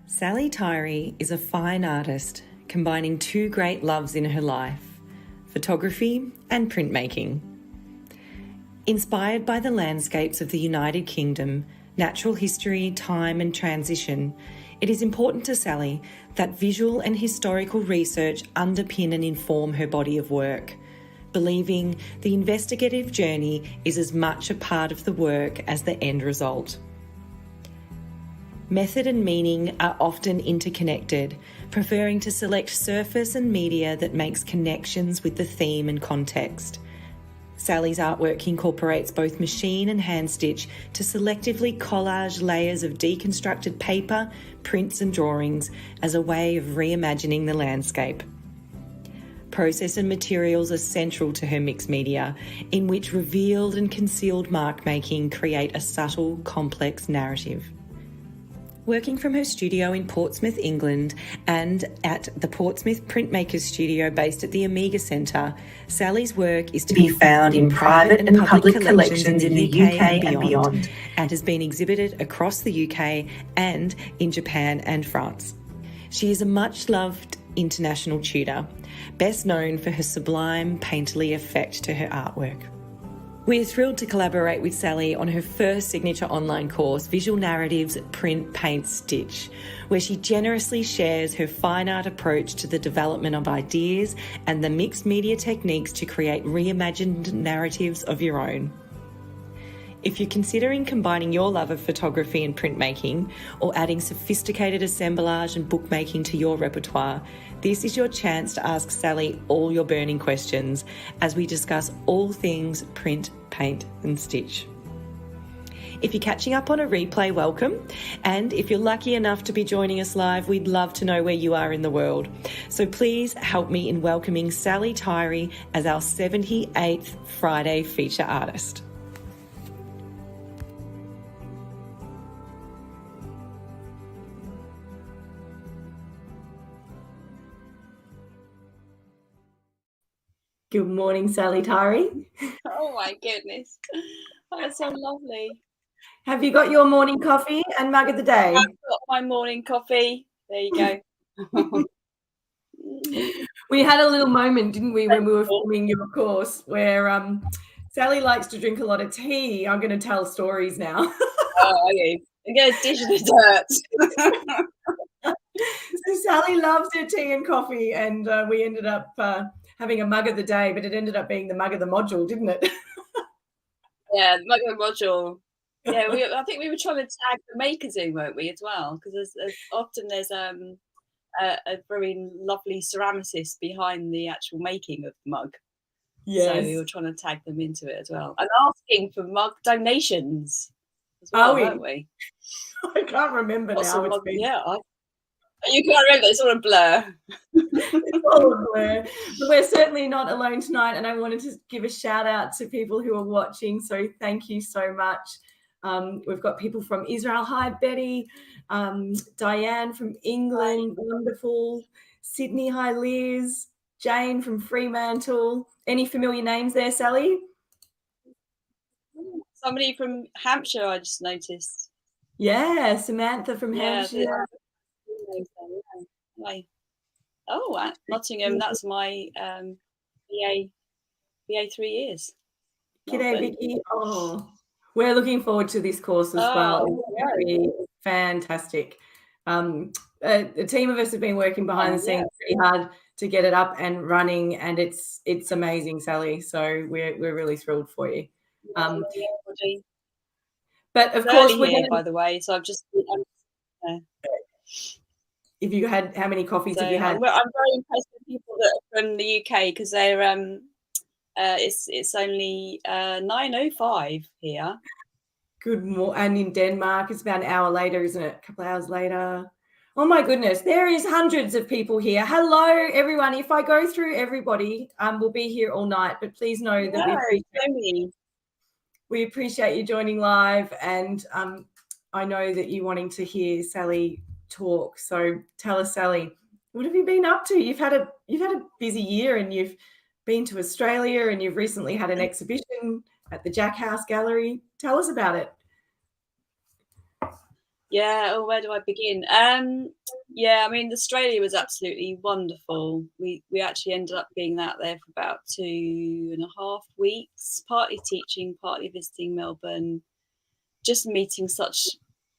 Sally Tyrie is a fine artist, combining two great loves in her life, photography and printmaking. Inspired by the landscapes of the United Kingdom, natural history, time and transition, it is important to Sally that visual and historical research underpin and inform her body of work, believing the investigative journey is as much a part of the work as the end result. Method and meaning are often interconnected, preferring to select surface and media that makes connections with the theme and context. Sally's artwork incorporates both machine and hand stitch to selectively collage layers of deconstructed paper, prints and drawings as a way of reimagining the landscape. Process and materials are central to her mixed media, in which revealed and concealed mark making create a subtle, complex narrative. Working from her studio in Portsmouth, England, and at the Portsmouth Printmakers Studio based at the Amiga Centre, Sally's work is to be found in private and public collections in the UK and beyond, and has been exhibited across the UK and in Japan and France. She is a much-loved international tutor, best known for her sublime, painterly effect to her artwork. We're thrilled to collaborate with Sally on her first signature online course, Visual Narratives Print, Paint, Stitch, where she generously shares her fine art approach to the development of ideas and the mixed media techniques to create reimagined narratives of your own. If you're considering combining your love of photography and printmaking, or adding sophisticated assemblage and bookmaking to your repertoire, this is your chance to ask Sally all your burning questions as we discuss all things print, paint and stitch. If you're catching up on a replay, welcome. And if you're lucky enough to be joining us live, we'd love to know where you are in the world. So please help me in welcoming Sally Tyrie as our 78th Friday feature artist. Good morning, Sally Tyrie. Oh my goodness. That's so lovely. Have you got your morning coffee and mug of the day? I've got my morning coffee. There you go. We had a little moment, didn't we, when we were filming your course, where Sally likes to drink a lot of tea. I'm going to tell stories now. Oh, okay. I'm going to dish the dirt. So Sally loves her tea and coffee, and we ended up having a mug of the day, but it ended up being the mug of the module, didn't it? Yeah, the mug of the module. Yeah, I think we were trying to tag the makers in, weren't we, as well? Because often there's a very lovely ceramicist behind the actual making of the mug. Yes. So we were trying to tag them into it as well. And asking for mug donations as well, weren't we? I can't remember now. You can't remember, it's all a blur. It's all a blur. But we're certainly not alone tonight, and I wanted to give a shout out to people who are watching, so thank you so much. We've got people from Israel. Hi, Betty. Diane from England. Hi. Wonderful. Sydney. Hi, Liz. Jane from Fremantle. Any familiar names there, Sally? Somebody from Hampshire, I just noticed. Yeah, Samantha from Hampshire. Oh, Nottingham, that's my BA 3 years. G'day, Vicky. Oh, we're looking forward to this course as well. It's fantastic. A team of us have been working behind the scenes pretty hard to get it up and running, and it's amazing, Sally. So we're really thrilled for you. But of course, we're here, by the way. So I've just. If you had, how many coffees have you had? I'm very impressed with people that are from the UK, because they're it's only 9:05 here. Good morning. And in Denmark, it's about an hour later, isn't it? A couple of hours later. Oh my goodness, there is hundreds of people here. Hello, everyone. If I go through everybody, we'll be here all night. But please know that we appreciate you joining live, and I know that you're wanting to hear Sally talk. So tell us, Sally, What have you been up to? You've had a busy year, and you've been to Australia, and you've recently had an exhibition at the Jack House Gallery. Tell us about it. Yeah, oh, where do I begin? Yeah, I mean, Australia was absolutely wonderful. We actually ended up being out there for about 2.5 weeks, partly teaching, partly visiting Melbourne, just meeting such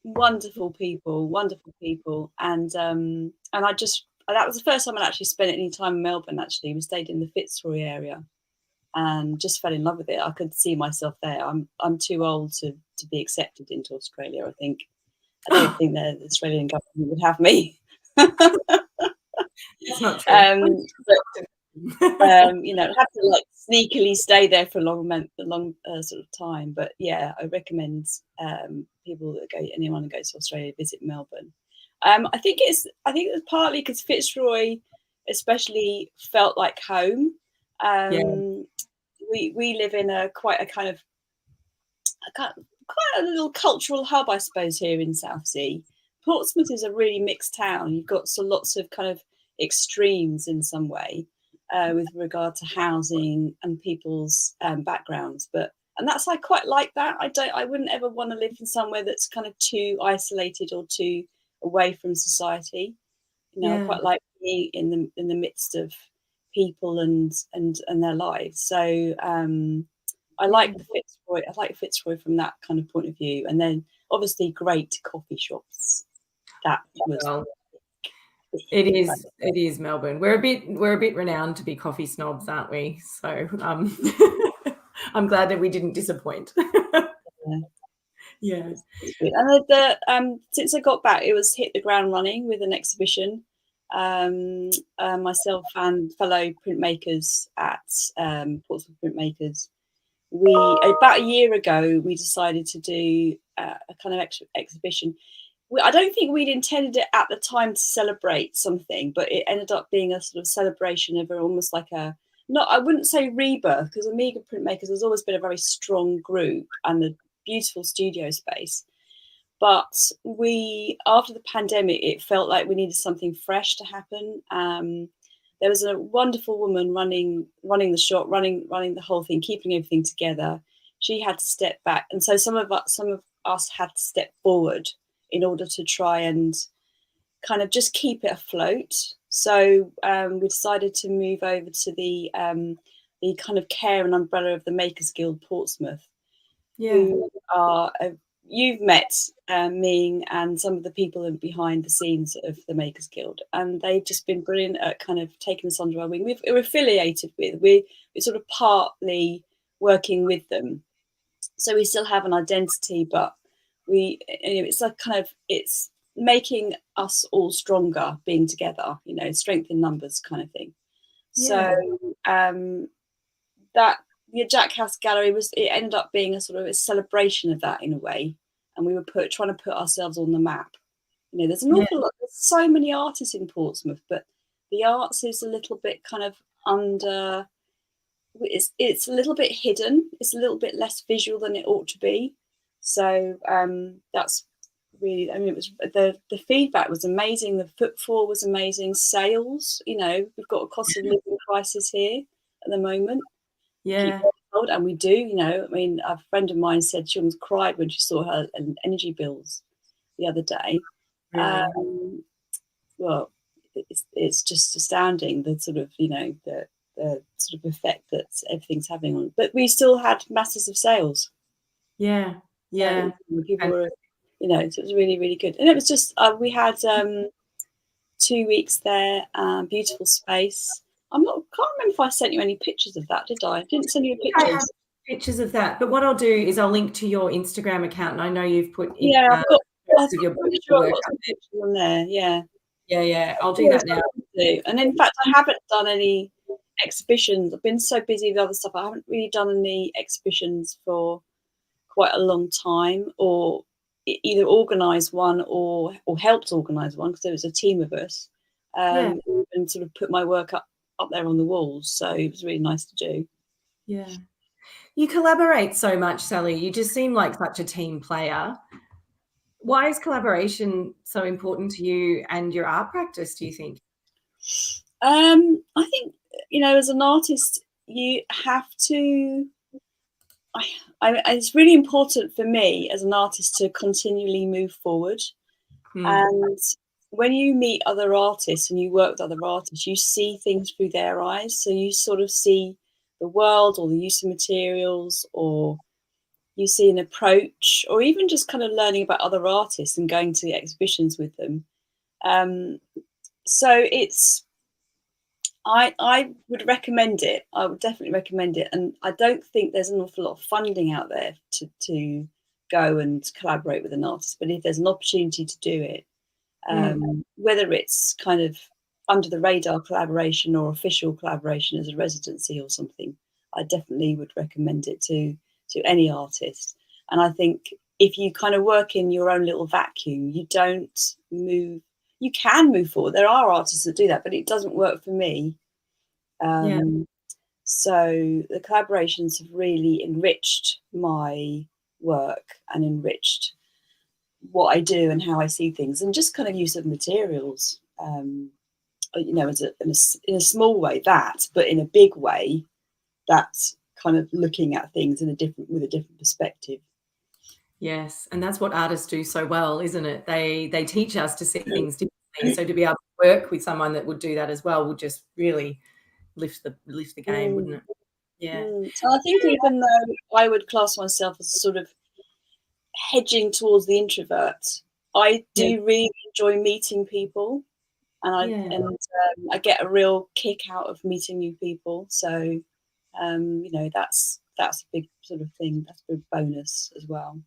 wonderful people, and I just that was the first time I actually spent any time in Melbourne. Actually, we stayed in the Fitzroy area and just fell in love with it. I could see myself there. I'm too old to be accepted into Australia, I think. I don't think the Australian government would have me. It's not true. You know, have to like sneakily stay there for a long sort of time. But yeah, I recommend people that anyone who goes to Australia, visit Melbourne. I think it's partly because Fitzroy, especially, felt like home. We live in quite a little cultural hub, I suppose, here in Southsea. Portsmouth is a really mixed town. You've got lots of kind of extremes in some way with regard to housing and people's backgrounds. And that's, I quite like that. I wouldn't ever want to live in somewhere that's kind of too isolated or too away from society. You know, I quite like being in the midst of people and their lives. So I like the Fitzroy. I like Fitzroy from that kind of point of view, and then obviously great coffee shops. That was. It is Melbourne. We're a bit renowned to be coffee snobs, aren't we? So I'm glad that we didn't disappoint. Yeah. And since I got back, it was hit the ground running with an exhibition. Myself and fellow printmakers at Portsmouth Printmakers. About a year ago, we decided to do a kind of exhibition. I don't think we'd intended it at the time to celebrate something, but it ended up being a sort of celebration of almost like I wouldn't say rebirth, because Amiga Printmakers has always been a very strong group and a beautiful studio space. But after the pandemic, it felt like we needed something fresh to happen. There was a wonderful woman running the shop, running the whole thing, keeping everything together. She had to step back, and so some of us had to step forward in order to try and kind of just keep it afloat. So we decided to move over to the kind of care and umbrella of the Makers Guild Portsmouth, who are you've met me and some of the people behind the scenes of the Makers Guild, and they've just been brilliant at kind of taking us under our wing. We're affiliated with, we're sort of partly working with them, so we still have an identity, but it's like kind of, it's making us all stronger being together, you know, strength in numbers kind of thing. So that the Jack House Gallery ended up being a sort of a celebration of that in a way, and we were trying to put ourselves on the map. You know, there's an awful lot, there's so many artists in Portsmouth, but the arts is a little bit kind of under. It's a little bit hidden. It's a little bit less visual than it ought to be. So that's really, I mean, it was the feedback was amazing. The footfall was amazing. Sales, you know, we've got a cost of living crisis here at the moment. And we do, you know, I mean, a friend of mine said she almost cried when she saw her energy bills the other day. Well, it's just astounding, the sort of, you know, the sort of effect that everything's having on. But we still had masses of sales. People were, you know, so it was really, really good. And it was just, we had 2 weeks there, beautiful space. Can't remember if I sent you any pictures of that, did I? I didn't send you pictures of that. But what I'll do is I'll link to your Instagram account, and I know you've put I've got some pictures on there. Yeah, I'll do that now. And in fact, I haven't done any exhibitions. I've been so busy with other stuff. I haven't really done any exhibitions for quite a long time, or either organised one or helped organise one, because there was a team of us, and sort of put my work up there on the walls. So it was really nice to do. Yeah. You collaborate so much, Sally. You just seem like such a team player. Why is collaboration so important to you and your art practice, do you think? I think, as an artist, you have to. It's really important for me as an artist to continually move forward. And when you meet other artists and you work with other artists, you see things through their eyes. So you sort of see the world or the use of materials, or you see an approach, or even just kind of learning about other artists and going to exhibitions with them. So I would recommend it. I would definitely recommend it. And I don't think there's an awful lot of funding out there to go and collaborate with an artist. But if there's an opportunity to do it, whether it's kind of under the radar collaboration or official collaboration as a residency or something, I definitely would recommend it to any artist. And I think if you kind of work in your own little vacuum, you don't move. You can move forward. There are artists that do that, but it doesn't work for me. So the collaborations have really enriched my work and enriched what I do and how I see things, and just kind of use of materials. In a small way, but in a big way, that's kind of looking at things with a different perspective. Yes, and that's what artists do so well, isn't it? They teach us to see things differently. So to be able to work with someone that would do that as well would just really lift the game, wouldn't it? Yeah. So I think even though I would class myself as sort of hedging towards the introvert, I do really enjoy meeting people, and I get a real kick out of meeting new people. So that's a big sort of thing. That's a big bonus as well.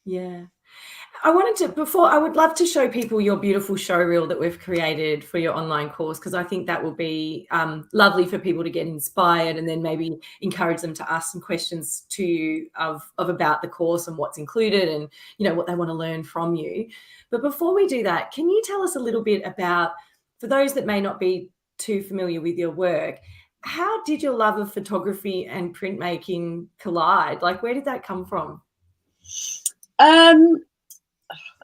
Yeah. I would love to show people your beautiful show reel that we've created for your online course, because I think that will be lovely for people to get inspired, and then maybe encourage them to ask some questions to you of about the course and what's included, and what they want to learn from you. But before we do that, can you tell us a little bit about, for those that may not be too familiar with your work, how did your love of photography and printmaking collide? Like, where did that come from?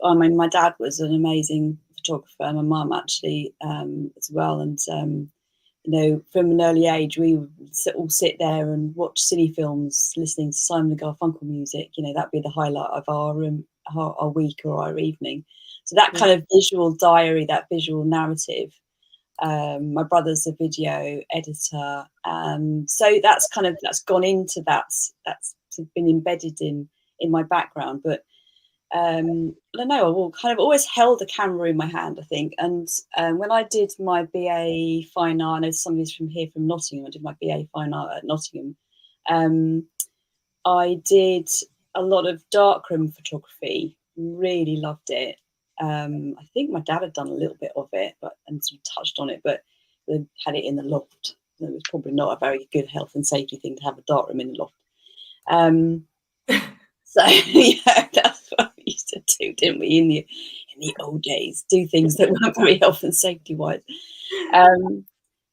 I mean, my dad was an amazing photographer, my mum actually as well. And, from an early age, we would all sit there and watch cine films, listening to Simon and Garfunkel music. That'd be the highlight of our week or our evening. So that kind of visual diary, that visual narrative. My brother's a video editor. So that's gone into that's been embedded in my background. But I don't know, I kind of always held a camera in my hand, I think. And when I did my BA Fine Art, I know somebody's from Nottingham, I did my BA Fine Art at Nottingham. I did a lot of darkroom photography, really loved it. I think my dad had done a little bit of it, and sort of touched on it, but they had it in the loft. It was probably not a very good health and safety thing to have a darkroom in the loft. So that's what we used to do, didn't we? In the old days, do things that weren't very health and safety wise.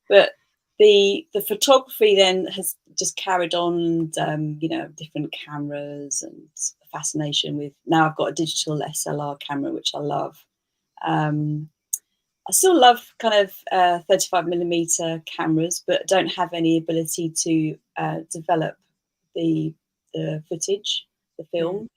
But the photography then has just carried on, and different cameras, and fascination with. Now I've got a digital SLR camera, which I love. I still love kind of 35mm cameras, but don't have any ability to develop the footage, the film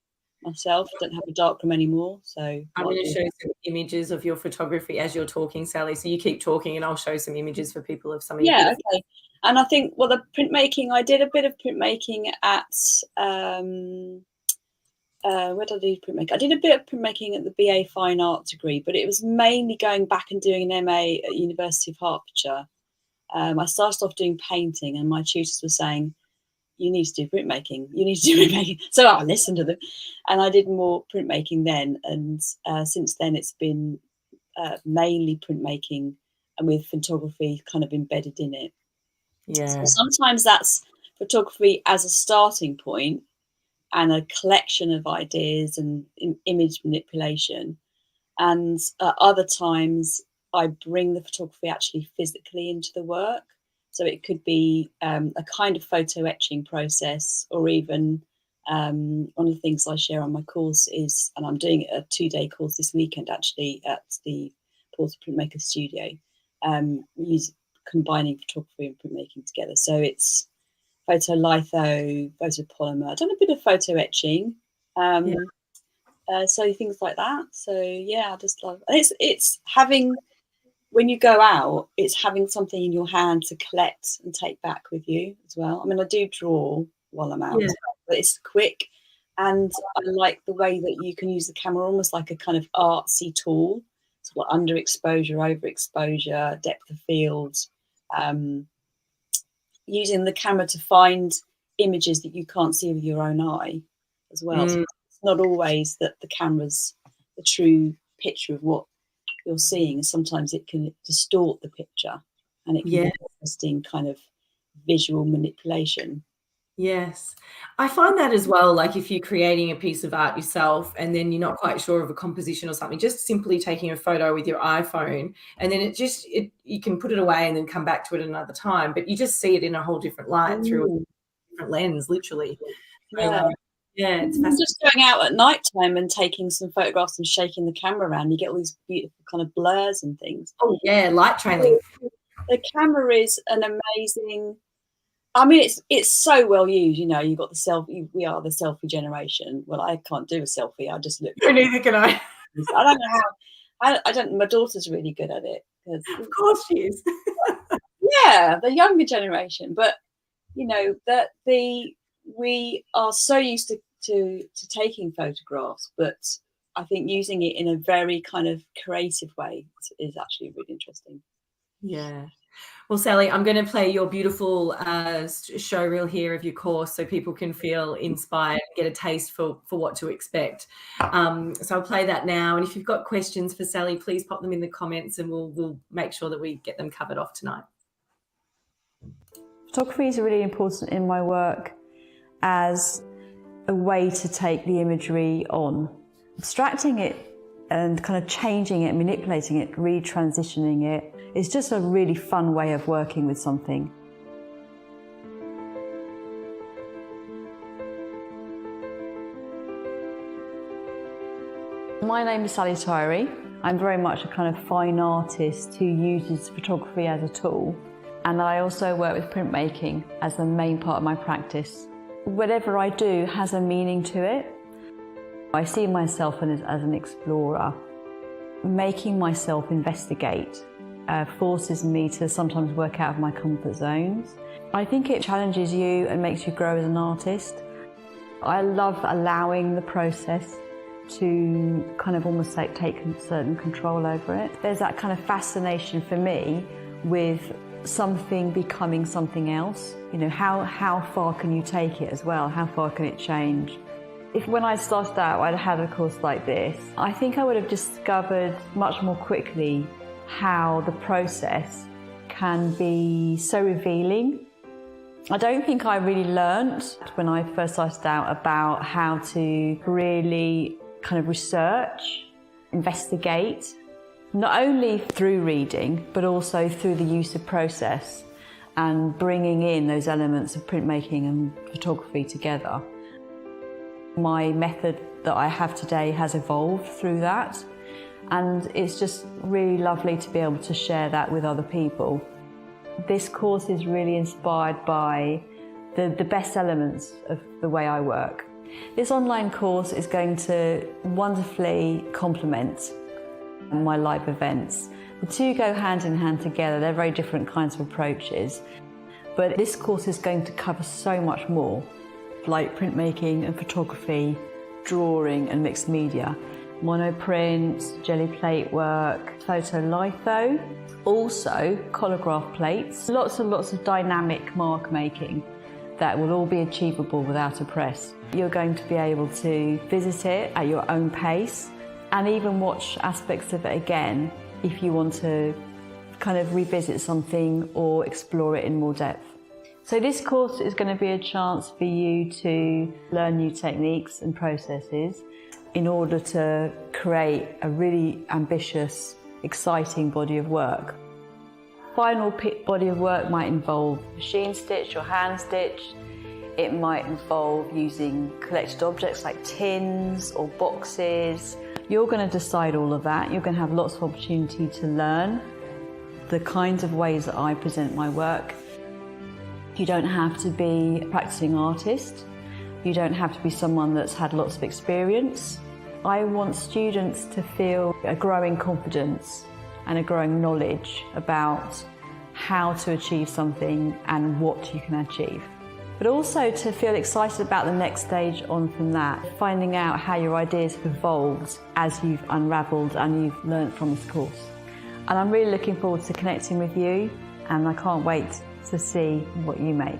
myself. Don't have a darkroom anymore. So I'm going to show some images of your photography as you're talking, Sally. So you keep talking and I'll show some images for people of some of your okay. And I think, the printmaking, I did a bit of printmaking at where did I do printmaking? I did a bit of printmaking at the BA Fine Art degree, but it was mainly going back and doing an MA at University of Hertfordshire. I started off doing painting, and my tutors were saying, you need to do printmaking. You need to do printmaking. So I listened to them, and I did more printmaking then. And since then, it's been mainly printmaking, and with photography kind of embedded in it. Yeah. So sometimes that's photography as a starting point and a collection of ideas and image manipulation. And other times I bring the photography actually physically into the work. So it could be a kind of photo etching process, or even one of the things I share on my course is, and I'm doing a 2-day course this weekend actually at the Portal Printmaker Studio, combining photography and printmaking together. So it's photolitho, photopolymer. I've done a bit of photo etching. So things like that. So yeah, I just love it's having, when you go out, it's having something in your hand to collect and take back with you as well. I mean, I do draw while I'm out, but it's quick, and I like the way that you can use the camera almost like a kind of artsy tool. So like underexposure, overexposure, depth of field, using the camera to find images that you can't see with your own eye as well. So it's not always that the camera's the true picture of what you're seeing. Sometimes it can distort the picture, and it can be interesting kind of visual manipulation. Yes, I find that as well. Like if you're creating a piece of art yourself and then you're not quite sure of a composition or something, just simply taking a photo with your iPhone, and then you can put it away and then come back to it another time, but you just see it in a whole different light through a different lens, literally. Yeah. It's fascinating. Just going out at night time and taking some photographs and shaking the camera around, you get all these beautiful kind of blurs and things. Oh yeah, light trailing. The camera is an amazing. I mean, it's so well used. You know, you've got the selfie. We are the selfie generation. Well, I can't do a selfie. I just look. Neither can I. I don't know how. I don't. My daughter's really good at it. Of course she is. Yeah, the younger generation. But you know that we are so used to taking photographs, but I think using it in a very kind of creative way is actually really interesting. Yeah. Well, Sally, I'm going to play your beautiful show reel here of your course so people can feel inspired and get a taste for what to expect. So I'll play that now. And if you've got questions for Sally, please pop them in the comments and we'll make sure that we get them covered off tonight. Photography is really important in my work as a way to take the imagery on. Abstracting it and kind of changing it, manipulating it, retransitioning it is just a really fun way of working with something. My name is Sally Tyrie. I'm very much a kind of fine artist who uses photography as a tool. And I also work with printmaking as the main part of my practice. Whatever I do has a meaning to it. I see myself as an explorer. Making myself investigate forces me to sometimes work out of my comfort zones. I think it challenges you and makes you grow as an artist. I love allowing the process to kind of almost like take certain control over it. There's that kind of fascination for me with something becoming something else. You know, how far can you take it as well? How far can it change? If when I started out I'd had a course like this, I think I would have discovered much more quickly how the process can be so revealing. I don't think I really learnt when I first started out about how to really kind of research, investigate, not only through reading, but also through the use of process and bringing in those elements of printmaking and photography together. My method that I have today has evolved through that, and it's just really lovely to be able to share that with other people. This course is really inspired by the best elements of the way I work. This online course is going to wonderfully complement my live events. The two go hand in hand together. They're very different kinds of approaches, but this course is going to cover so much more, like printmaking and photography, drawing and mixed media, monoprint, jelly plate work, photolitho, also collagraph plates, lots and lots of dynamic mark making that will all be achievable without a press. You're going to be able to visit it at your own pace and even watch aspects of it again if you want to kind of revisit something or explore it in more depth. So this course is going to be a chance for you to learn new techniques and processes in order to create a really ambitious, exciting body of work. Final body of work might involve machine stitch or hand stitch. It might involve using collected objects like tins or boxes. You're going to decide all of that. You're going to have lots of opportunity to learn. the kinds of ways that I present my work. You don't have to be a practicing artist. You don't have to be someone that's had lots of experience. I want students to feel a growing confidence and a growing knowledge about how to achieve something and what you can achieve. But also to feel excited about the next stage on from that, finding out how your ideas have evolved as you've unravelled and you've learnt from this course. And I'm really looking forward to connecting with you, and I can't wait to see what you make.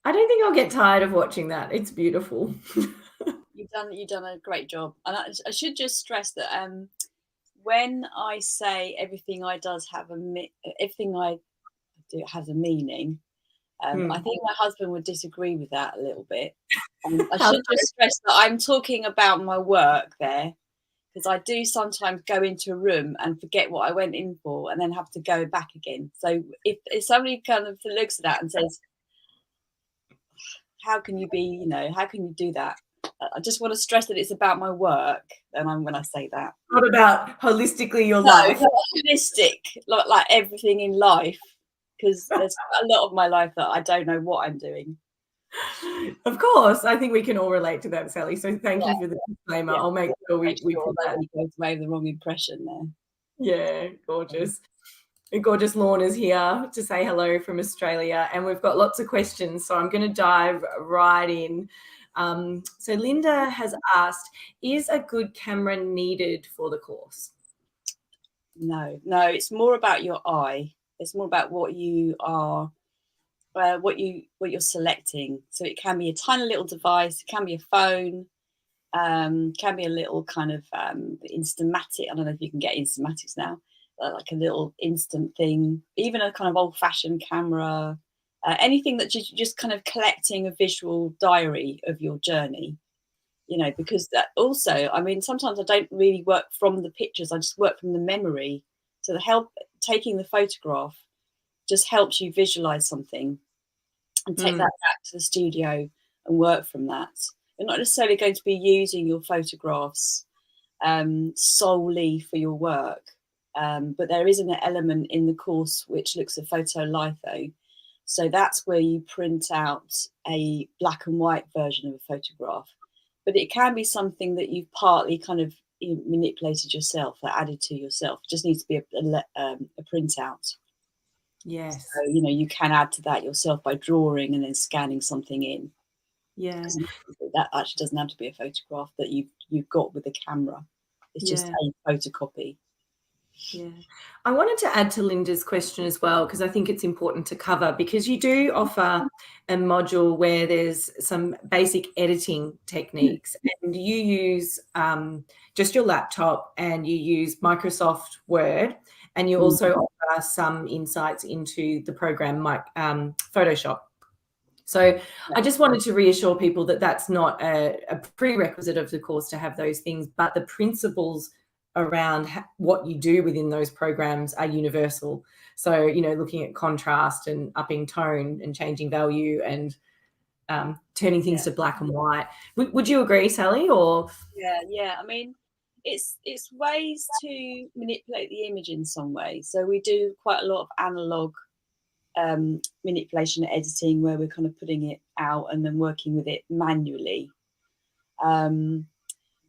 I don't think I'll get tired of watching that. It's beautiful. You've done a great job. And I should just stress that when I say everything I do has a meaning, I think my husband would disagree with that a little bit. I should just stress that I'm talking about my work there, because I do sometimes go into a room and forget what I went in for and then have to go back again. So if somebody kind of looks at that and says, how can you do that? I just want to stress that it's about my work. And when I say that, not about holistically your life. Holistic, like everything in life, because there's a lot of my life that I don't know what I'm doing. Of course, I think we can all relate to that, Sally. So thank you for the disclaimer. I'll make sure we put that. We both made the wrong impression there. Yeah, gorgeous. A gorgeous Lorna's here to say hello from Australia, and we've got lots of questions, so I'm going to dive right in. So Linda has asked, is a good camera needed for the course? No, it's more about your eye. It's more about what you are, what you're selecting. So it can be a tiny little device, it can be a phone, can be a little kind of Instamatic. I don't know if you can get Instamatics now, like a little instant thing, even a kind of old-fashioned camera. Anything that just kind of collecting a visual diary of your journey, because that also, I mean, sometimes I don't really work from the pictures, I just work from the memory. So taking the photograph just helps you visualize something and take that back to the studio and work from that. You're not necessarily going to be using your photographs solely for your work, but there is an element in the course which looks at photolitho. So that's where you print out a black and white version of a photograph. But it can be something that you've partly kind of manipulated yourself, or added to yourself. It just needs to be a printout. Yes. So, you can add to that yourself by drawing and then scanning something in. Yeah. That actually doesn't have to be a photograph that you've got with a camera. It's just a photocopy. Yeah. I wanted to add to Linda's question as well, because I think it's important to cover, because you do offer a module where there's some basic editing techniques, and you use just your laptop and you use Microsoft Word, and you also offer some insights into the program Photoshop. So I just wanted to reassure people that that's not a prerequisite of the course to have those things, but the principles around what you do within those programs are universal. So, looking at contrast and upping tone and changing value and turning things to black and white. Would you agree, Sally? Or yeah. I mean, it's ways to manipulate the image in some way. So we do quite a lot of analog manipulation and editing, where we're kind of putting it out and then working with it manually.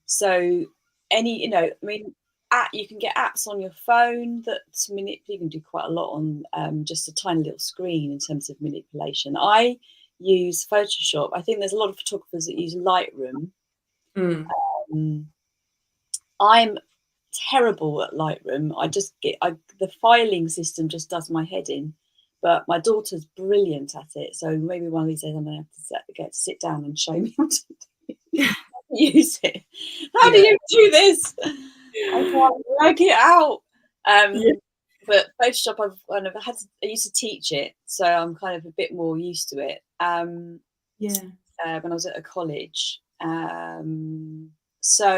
So you can get apps on your phone that manipulate. You can do quite a lot on just a tiny little screen in terms of manipulation. I use Photoshop. I think there's a lot of photographers that use Lightroom. I'm terrible at Lightroom. The filing system just does my head in. But my daughter's brilliant at it. So maybe one of these days I'm going to have to get to sit down and show me how to use it. How do you do this? I can't work it out. But Photoshop, I used to teach it, so I'm kind of a bit more used to it. When I was at a college. There's so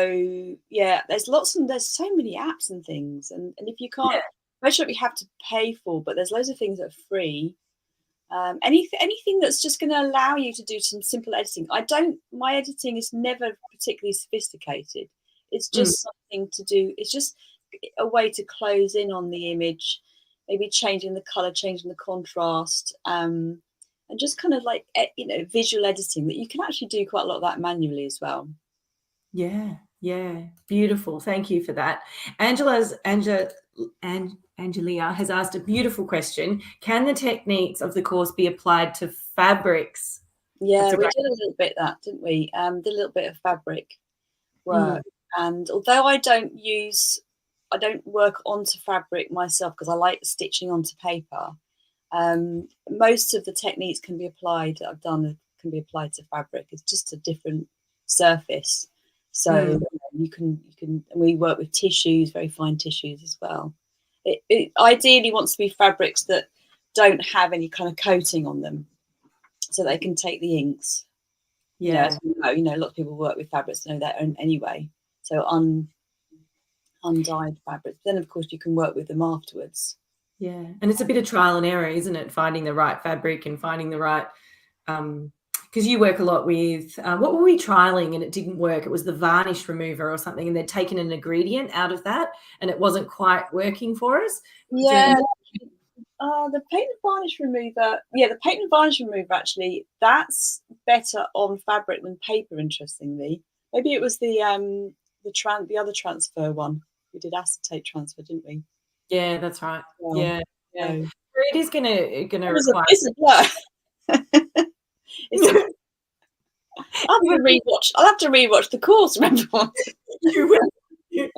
many apps and things, and if you can't, Photoshop you have to pay for, but there's loads of things that are free. Anything that's just going to allow you to do some simple editing. My editing is never particularly sophisticated. It's just something to do. It's just a way to close in on the image, maybe changing the color, changing the contrast, and just kind of like, visual editing, that you can actually do quite a lot of that manually as well. Yeah, beautiful. Thank you for that. Angelia has asked a beautiful question. Can the techniques of the course be applied to fabrics? Yeah, we did a little bit of that, didn't we? Did a little bit of fabric work. And although I don't work onto fabric myself because I like stitching onto paper, most of the techniques can be applied, that I've done, can be applied to fabric. It's just a different surface. So you can, we work with tissues, very fine tissues as well. It ideally wants to be fabrics that don't have any kind of coating on them, so they can take the inks. As we know, a lot of people work with fabrics know that anyway. So undyed fabrics. Then of course you can work with them afterwards. Yeah, and it's a bit of trial and error, isn't it? Finding the right fabric and finding the right, because you work a lot with, what were we trialing and it didn't work? It was the varnish remover or something, and they'd taken an ingredient out of that and it wasn't quite working for us. Yeah. The paint and varnish remover. Yeah, the paint and varnish remover, actually, that's better on fabric than paper, interestingly. Maybe it was the other transfer one. We did acetate transfer, didn't we? Yeah, that's right. Well, yeah. It is gonna require. It's a blur. I'll have to rewatch the course. Remember? You will. You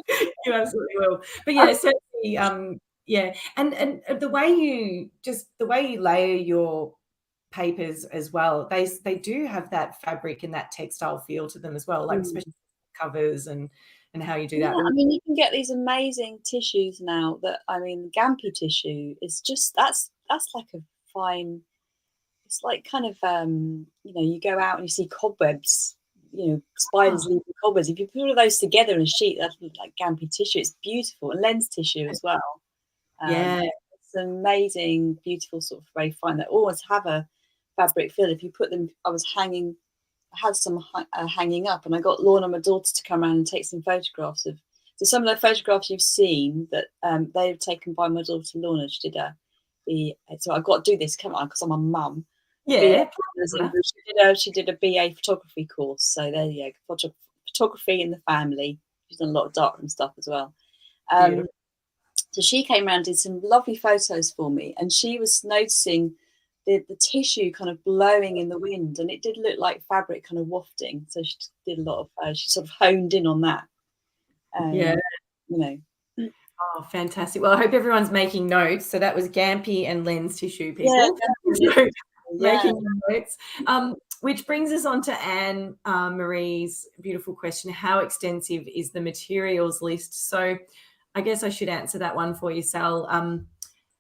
absolutely will. But yeah, certainly. Yeah, and the way you layer your papers as well, they do have that fabric and that textile feel to them as well, like especially covers and how you do that. I mean, you can get these amazing tissues now. Gampi tissue is just that's like a fine. It's like kind of you go out and you see cobwebs. Spiders leaving cobwebs. If you put all of those together in a sheet, that looks like Gampi tissue. It's beautiful, and lens tissue as well. It's amazing, beautiful, sort of very fine. They always have a fabric feel. If you put them, I had some hanging up, and I got Lorna, my daughter, to come around and take some photographs of. So some of the photographs you've seen that they were taken by my daughter Lorna. She did so I've got to do this, come on, because I'm a mum. Yeah. She did a BA photography course. So there you go, photography in the family. She's done a lot of darkroom stuff as well. So she came around, did some lovely photos for me, and she was noticing the tissue kind of blowing in the wind, and it did look like fabric kind of wafting. So she did a lot of, she sort of honed in on that. Oh, fantastic. Well, I hope everyone's making notes. So that was Gampi and lens tissue, people. Making notes. Which brings us on to Anne Marie's beautiful question. How extensive is the materials list? So I guess I should answer that one for you, Sal.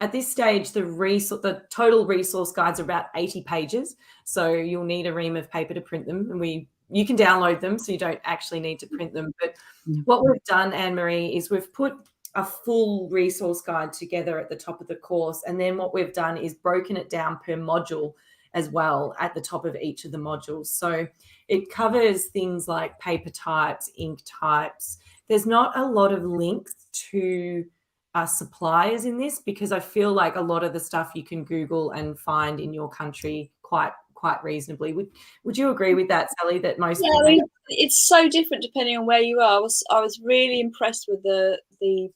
At this stage, the total resource guides are about 80 pages. So you'll need a ream of paper to print them. And you can download them, so you don't actually need to print them. But what we've done, Anne Marie, is we've put a full resource guide together at the top of the course. And then what we've done is broken it down per module as well at the top of each of the modules. So it covers things like paper types, ink types. There's not a lot of links to suppliers in this, because I feel like a lot of the stuff you can Google and find in your country quite reasonably. Would you agree with that, Sally? That most it's so different depending on where you are. I was really impressed with the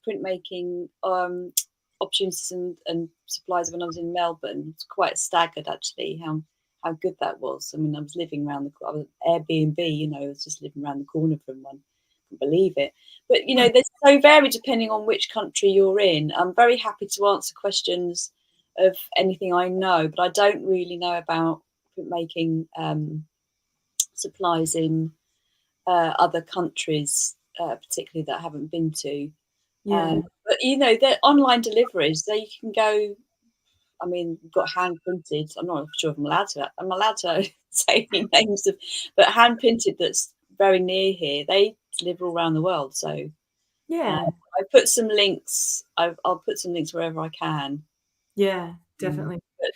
printmaking opportunities and supplies when I was in Melbourne. It's quite staggered actually how good that was. I mean, I was living around I was Airbnb, I was just living around the corner from one. I couldn't believe it. But they're so varied depending on which country you're in. I'm very happy to answer questions of anything I know, but I don't really know about printmaking supplies in other countries, particularly that I haven't been to. But the online deliveries, you can go. I mean, got hand printed. I'm not sure if I'm allowed to say any names but hand printed that's very near here. They deliver all around the world. So I put some links. I'll put some links wherever I can. Yeah, definitely. But,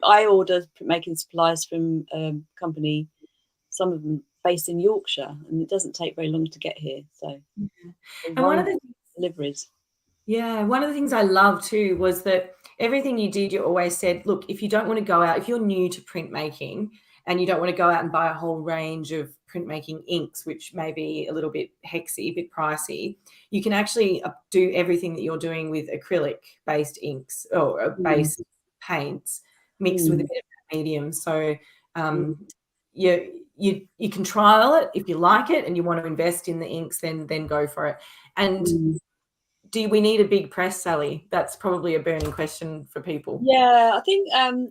I order making supplies from company. Some of them based in Yorkshire, and it doesn't take very long to get here. So, and one of the deliveries. Yeah, one of the things I love too was that everything you did, you always said, look, if you don't want to go out, if you're new to printmaking and you don't want to go out and buy a whole range of printmaking inks, which may be a little bit hexy, a bit pricey, you can actually do everything that you're doing with acrylic-based inks or based paints mixed with a bit of medium. So you can trial it. If you like it and you want to invest in the inks, then go for it. And do we need a big press, Sally? That's probably a burning question for people. Yeah, I think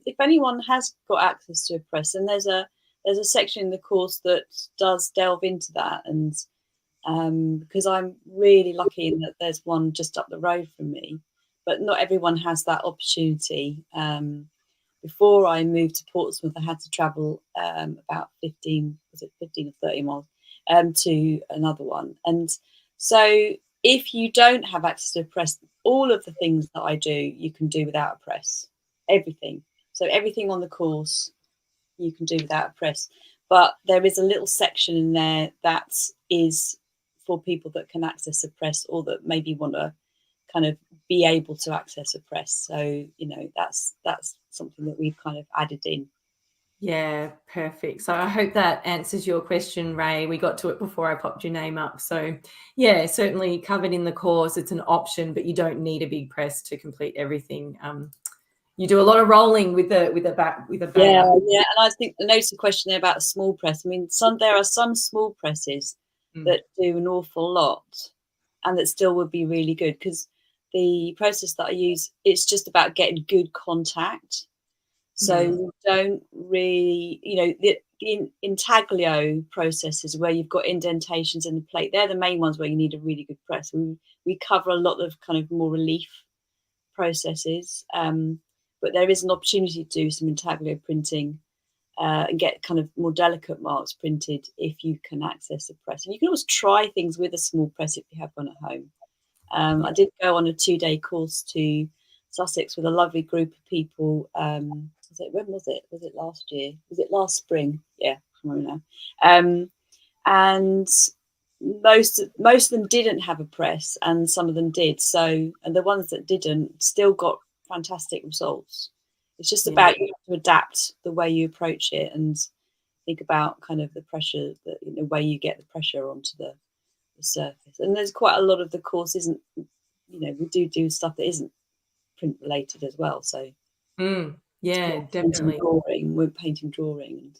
if anyone has got access to a press, and there's a section in the course that does delve into that, and because I'm really lucky in that there's one just up the road from me, but not everyone has that opportunity. Before I moved to Portsmouth, I had to travel about 15 or 30 miles to another one, and so if you don't have access to a press, all of the things that I do, you can do without a press. Everything. So everything on the course, you can do without a press. But there is a little section in there that is for people that can access a press, or that maybe want to kind of be able to access a press. So, that's something that we've kind of added in. Yeah, perfect. So I hope that answers your question, Ray. We got to it before I popped your name up. So yeah, certainly covered in the course. It's an option, but you don't need a big press to complete everything. You do a lot of rolling with a back. Yeah, and I think the notice a question there about a small press. I mean, there are some small presses that do an awful lot, and that still would be really good, because the process that I use, it's just about getting good contact. So we don't really, the intaglio processes where you've got indentations in the plate, they're the main ones where you need a really good press. We cover a lot of kind of more relief processes, but there is an opportunity to do some intaglio printing and get kind of more delicate marks printed if you can access a press. And you can always try things with a small press if you have one at home. I did go on a 2-day course to Sussex with a lovely group of people. When was it? Was it last year? Was it last spring? Yeah, I can't remember now. And most of them didn't have a press, and some of them did. So, and the ones that didn't still got fantastic results. It's just about you have to adapt the way you approach it and think about kind of the pressure, the way you get the pressure onto the surface. And there's quite a lot of the course isn't, we do stuff that isn't print related as well. So yeah, definitely. We're painting, drawing.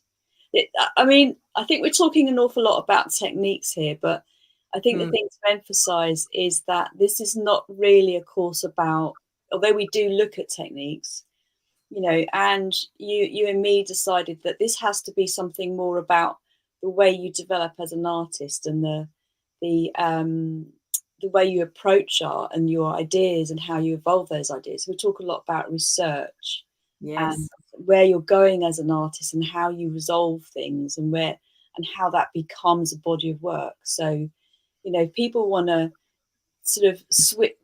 And I think we're talking an awful lot about techniques here, but I think the thing to emphasize is that this is not really a course about, although we do look at techniques, and you and me decided that this has to be something more about the way you develop as an artist, and the way you approach art and your ideas and how you evolve those ideas. So we talk a lot about research and where you're going as an artist and how you resolve things and how that becomes a body of work. So, people want to sort of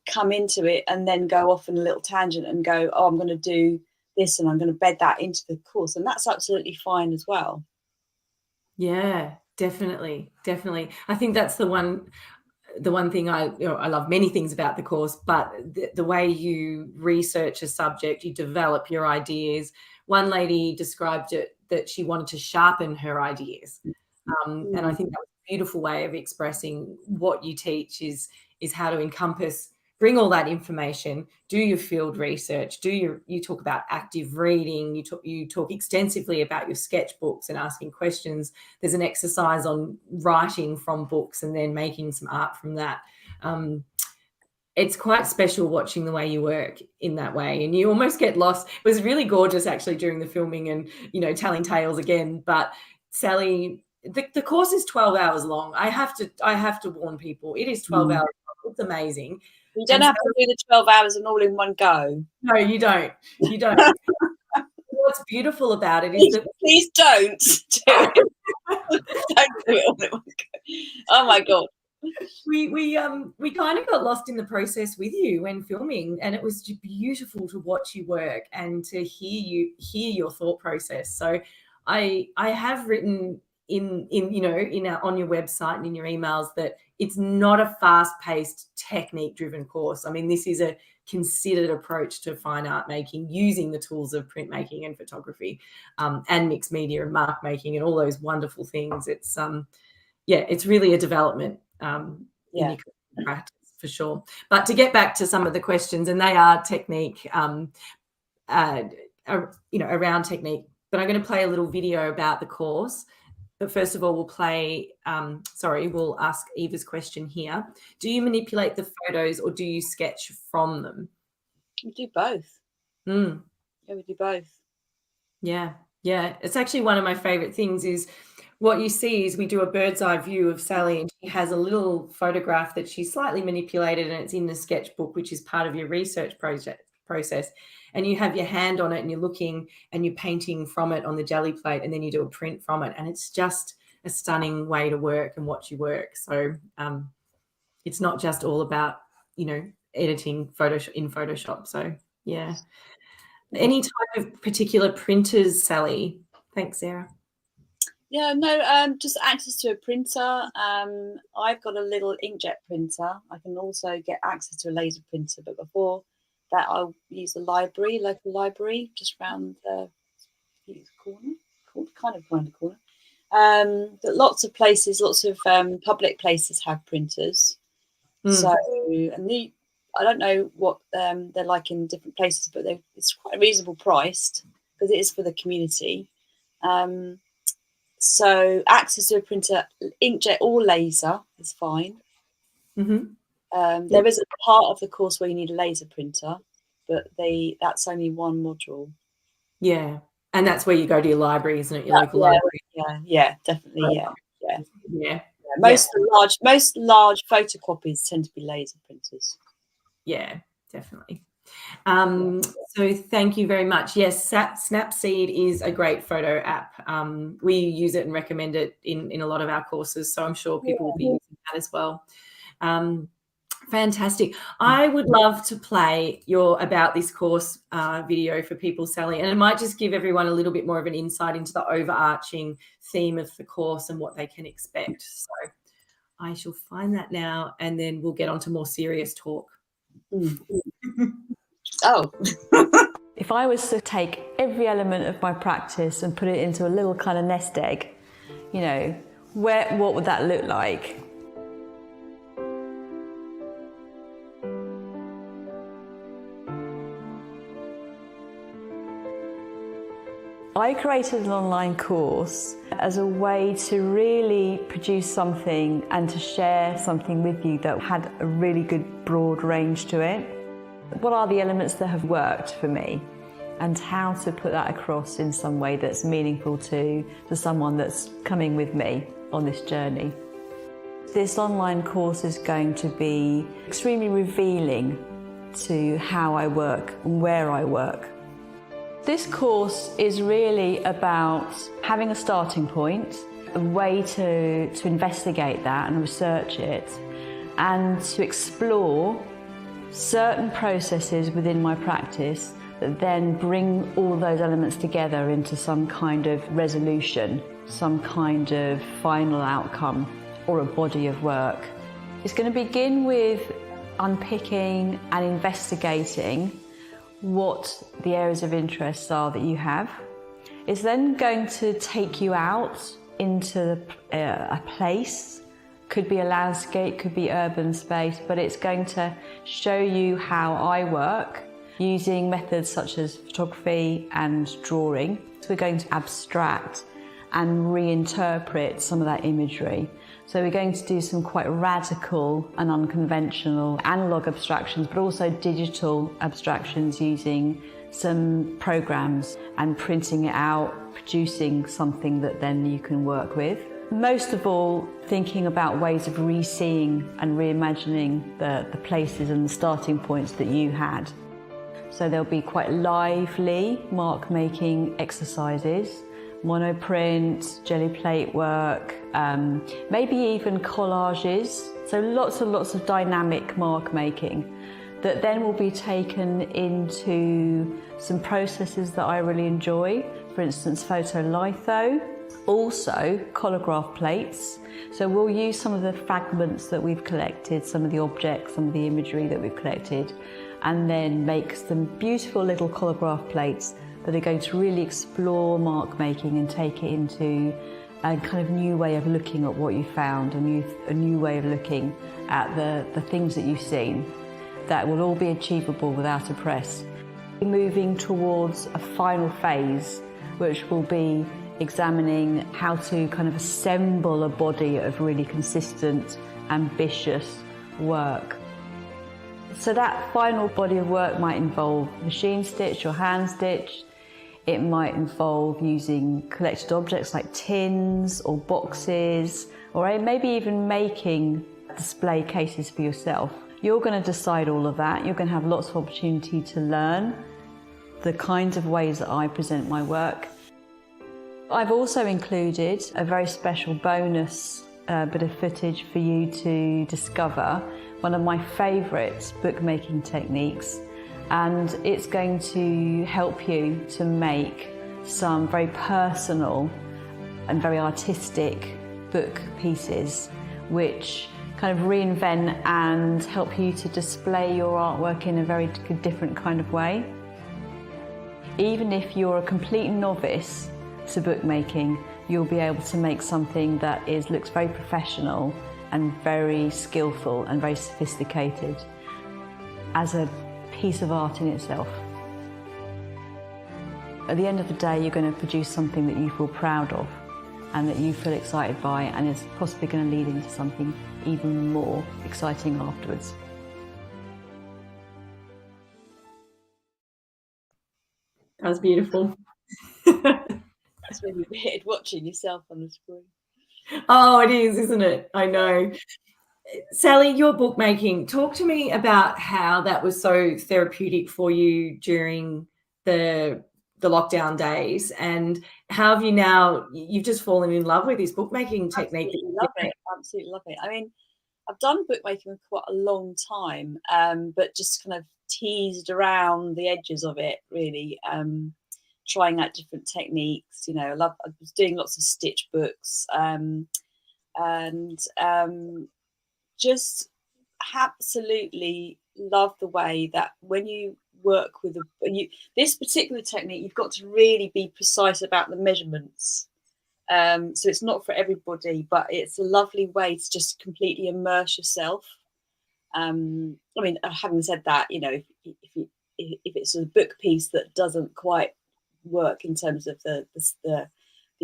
come into it and then go off in a little tangent and go, oh, I'm going to do this and I'm going to bed that into the course. And that's absolutely fine as well. Yeah, definitely. I think that's the one thing I love many things about the course, but the way you research a subject, you develop your ideas. One lady described it that she wanted to sharpen her ideas. And I think that was a beautiful way of expressing what you teach is how to bring all that information, do your field research, you talk about active reading, you talk extensively about your sketchbooks and asking questions. There's an exercise on writing from books and then making some art from that. It's quite special watching the way you work in that way, and you almost get lost. It was really gorgeous actually during the filming and, telling tales again. But Sally, the course is 12 hours long. I have to warn people, it is 12 hours long. It's amazing. You don't have to do the 12 hours and all in one go. No, you don't. What's beautiful about it is that please don't do it. Don't do it all in one go. Oh my God. We kind of got lost in the process with you when filming, and it was just beautiful to watch you work and to hear your thought process. So I have written on your website and in your emails that it's not a fast-paced, technique-driven course. I mean, this is a considered approach to fine art making using the tools of printmaking and photography, and mixed media and mark making and all those wonderful things. It's it's really a development in your practice for sure. But to get back to some of the questions, and they are technique, around technique. But I'm going to play a little video about the course. But first of all, we'll ask Eva's question here. Do you manipulate the photos or do you sketch from them? We do both. Yeah, we do both. Yeah. It's actually one of my favorite things is what you see is we do a bird's eye view of Sally, and she has a little photograph that she's slightly manipulated, and it's in the sketchbook, which is part of your research process. And you have your hand on it and you're looking and you're painting from it on the jelly plate, and then you do a print from it. And it's just a stunning way to work and watch you work. So it's not just all about, editing in Photoshop. So, yeah. Any type of particular printers, Sally? Thanks, Sarah. Yeah, no, just access to a printer. I've got a little inkjet printer. I can also get access to a laser printer, but before that I'll use a local library just around the corner, kind of around the corner. But lots of places, lots of public places have printers. So, and I don't know what they're like in different places, but it's quite reasonable priced because it is for the community. So access to a printer, inkjet or laser is fine. There is a part of the course where you need a laser printer, but that's only one module. Yeah, and that's where you go to your library, isn't it? Your local library. Yeah, definitely. Yeah. Most large photocopies tend to be laser printers. Yeah, definitely. So thank you very much. Yes, Snapseed is a great photo app. We use it and recommend it in a lot of our courses, so I'm sure people will be using that as well. Fantastic. I would love to play your About This Course video for people, Sally, and it might just give everyone a little bit more of an insight into the overarching theme of the course and what they can expect. So I shall find that now, and then we'll get on to more serious talk. If I was to take every element of my practice and put it into a little kind of nest egg, what would that look like? I created an online course as a way to really produce something and to share something with you that had a really good broad range to it. What are the elements that have worked for me and how to put that across in some way that's meaningful to someone that's coming with me on this journey. This online course is going to be extremely revealing to how I work and where I work. This course is really about having a starting point, a way to investigate that and research it, and to explore certain processes within my practice that then bring all those elements together into some kind of resolution, some kind of final outcome or a body of work. It's going to begin with unpicking and investigating what the areas of interest are that you have. It's then going to take you out into a place, could be a landscape, could be urban space, but it's going to show you how I work using methods such as photography and drawing. So we're going to abstract and reinterpret some of that imagery. So we're going to do some quite radical and unconventional analog abstractions, but also digital abstractions using some programs and printing it out, producing something that then you can work with. Most of all, thinking about ways of re-seeing and reimagining the places and the starting points that you had. So there'll be quite lively mark-making exercises, monoprint, jelly plate work, maybe even collages. So lots and lots of dynamic mark making that then will be taken into some processes that I really enjoy. For instance, photolitho. Also, collagraph plates. So we'll use some of the fragments that we've collected, some of the objects, some of the imagery that we've collected, and then make some beautiful little collagraph plates that are going to really explore mark making and take it into a kind of new way of looking at what you found, a new way of looking at the things that you've seen. That will all be achievable without a press. Moving towards a final phase, which will be examining how to kind of assemble a body of really consistent, ambitious work. So that final body of work might involve machine stitch or hand stitch. It might involve using collected objects like tins or boxes, or maybe even making display cases for yourself. You're going to decide all of that. You're going to have lots of opportunity to learn the kinds of ways that I present my work. I've also included a very special bonus bit of footage for you to discover one of my favourite bookmaking techniques, and it's going to help you to make some very personal and very artistic book pieces which kind of reinvent and help you to display your artwork in a very different kind of way. Even if you're a complete novice to bookmaking, you'll be able to make something that looks very professional and very skillful and very sophisticated as a piece of art in itself. At the end of the day, you're going to produce something that you feel proud of and that you feel excited by, and is possibly going to lead into something even more exciting afterwards. That was beautiful. It's really weird watching yourself on the screen. Oh, it is, isn't it? I know. Sally, your bookmaking, talk to me about how that was so therapeutic for you during the lockdown days, and how have you've just fallen in love with this bookmaking technique? Absolutely love it. I mean, I've done bookmaking for quite a long time, but just kind of teased around the edges of it, really, trying out different techniques. I was doing lots of stitch books, and just absolutely love the way that when you work with this particular technique, you've got to really be precise about the measurements. So it's not for everybody, but it's a lovely way to just completely immerse yourself. I mean, having said that, if it's a book piece that doesn't quite work in terms of the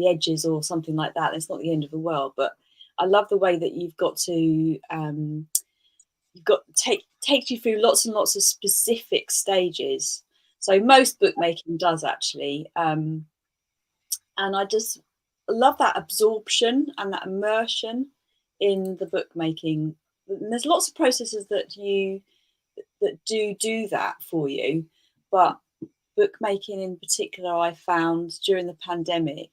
edges or something like that, it's not the end of the world. But I love the way that you've got to take you through lots and lots of specific stages. So most bookmaking does actually, and I just love that absorption and that immersion in the bookmaking. And there's lots of processes that do that for you, but bookmaking in particular, I found during the pandemic,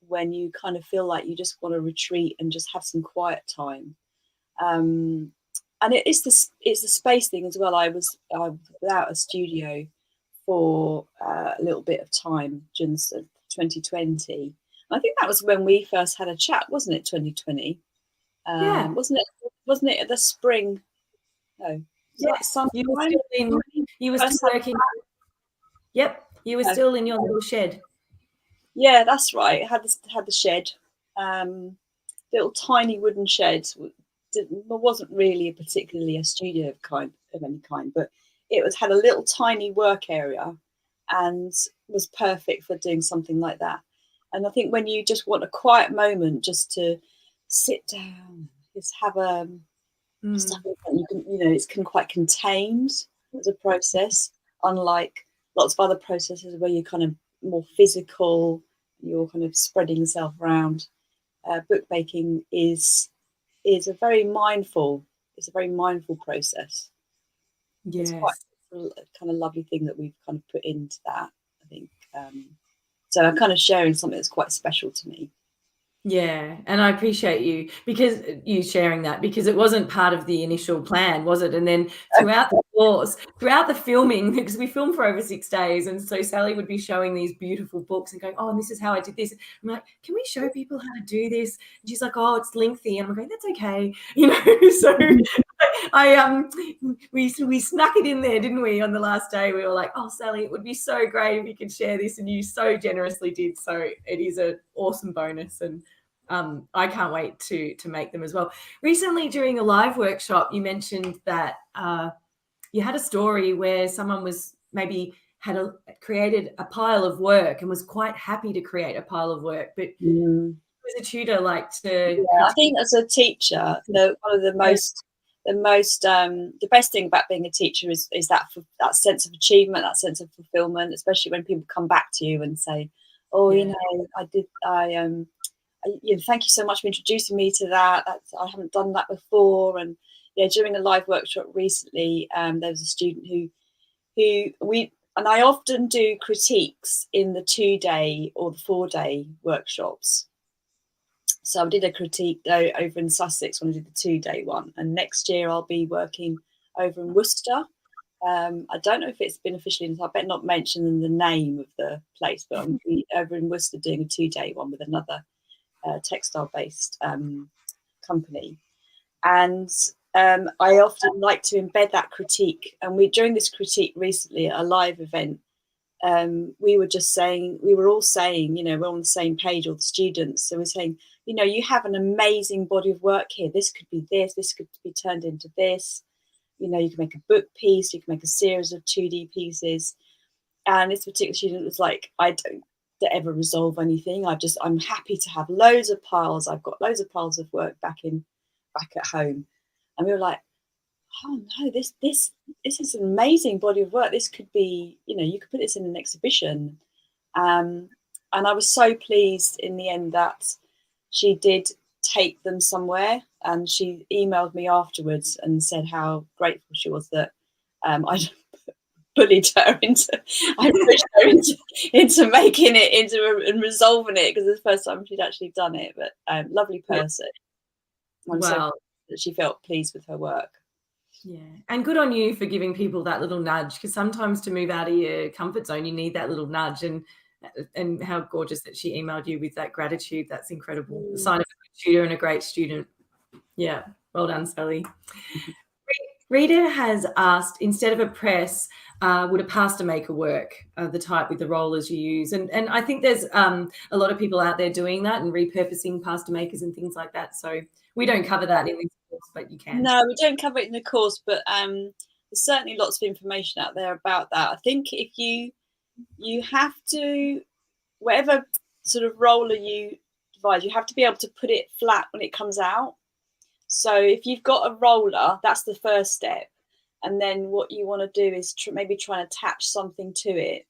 when you kind of feel like you just want to retreat and just have some quiet time. And it's the space thing as well. I was without a studio for a little bit of time during 2020. I think that was when we first had a chat, wasn't it? 2020, Yeah. Wasn't it at the spring? No, yes. You were still working. Yep, you were still in your little shed. Yeah, that's right. It had the shed, little tiny wooden shed. It wasn't really particularly a studio of any kind, but it had a little tiny work area and was perfect for doing something like that. And I think when you just want a quiet moment, just to sit down, just have stuff you can, it's quite contained as a process, unlike lots of other processes where you're kind of more physical, you're kind of spreading yourself around. Bookmaking is a very mindful process. Yes. It's quite a kind of lovely thing that we've kind of put into that, I think. So I'm kind of sharing something that's quite special to me. Yeah, and I appreciate you sharing that, because it wasn't part of the initial plan, was it? And then throughout the course, throughout the filming, because we filmed for over 6 days, and so Sally would be showing these beautiful books and going, "Oh, and this is how I did this." I'm like, "Can we show people how to do this?" And she's like, "Oh, it's lengthy," and I'm going, "That's okay," you know. So we snuck it in there, didn't we? On the last day, we were like, "Oh, Sally, it would be so great if you could share this," and you so generously did. So it is an awesome bonus, and I can't wait to make them as well. Recently, during a live workshop, you mentioned that you had a story where someone was maybe created a pile of work and was quite happy to create a pile of work, but as a tutor, like to. Yeah, I think as a teacher, one of the best thing about being a teacher is that sense of achievement, that sense of fulfillment, especially when people come back to you and say, "Oh, you know, thank you so much for introducing me to that. I haven't done that before." And during a live workshop recently, there was a student and I often do critiques in the 2-day or the 4-day workshops. So I did a critique over in Sussex when I did the 2-day one, and next year I'll be working over in Worcester. I don't know if it's been officially, I better not mention the name of the place, but I'm over in Worcester doing a 2-day one with another textile-based company. And I often like to embed that critique. And during this critique recently at a live event, we were all saying, we're on the same page, all the students. So we're saying, you have an amazing body of work here. This could be this could be turned into this. You can make a book piece, you can make a series of 2D pieces. And this particular student was like, "I don't ever resolve anything. I'm happy to have loads of piles. I've got loads of piles of work back at home." And we were like, "Oh no, this is an amazing body of work. This could be, you could put this in an exhibition." And I was so pleased in the end that she did take them somewhere, and she emailed me afterwards and said how grateful she was that I bullied her I pushed her into making it and resolving it, because it's the first time she'd actually done it. But lovely person. I'm so glad that she felt pleased with her work. Yeah, and good on you for giving people that little nudge, because sometimes to move out of your comfort zone, you need that little nudge. And how gorgeous that she emailed you with that gratitude. That's incredible. The sign of a good tutor and a great student. Yeah, well done, Sally. Rita has asked, instead of a press, would a pasta maker work, the type with the rollers you use? And I think there's a lot of people out there doing that and repurposing pasta makers and things like that. So we don't cover that in this course, but you can. No, we don't cover it in the course, but there's certainly lots of information out there about that. I think if you have to, whatever sort of roller you devise, you have to be able to put it flat when it comes out. So if you've got a roller, that's the first step. And then what you want to do is maybe try and attach something to it.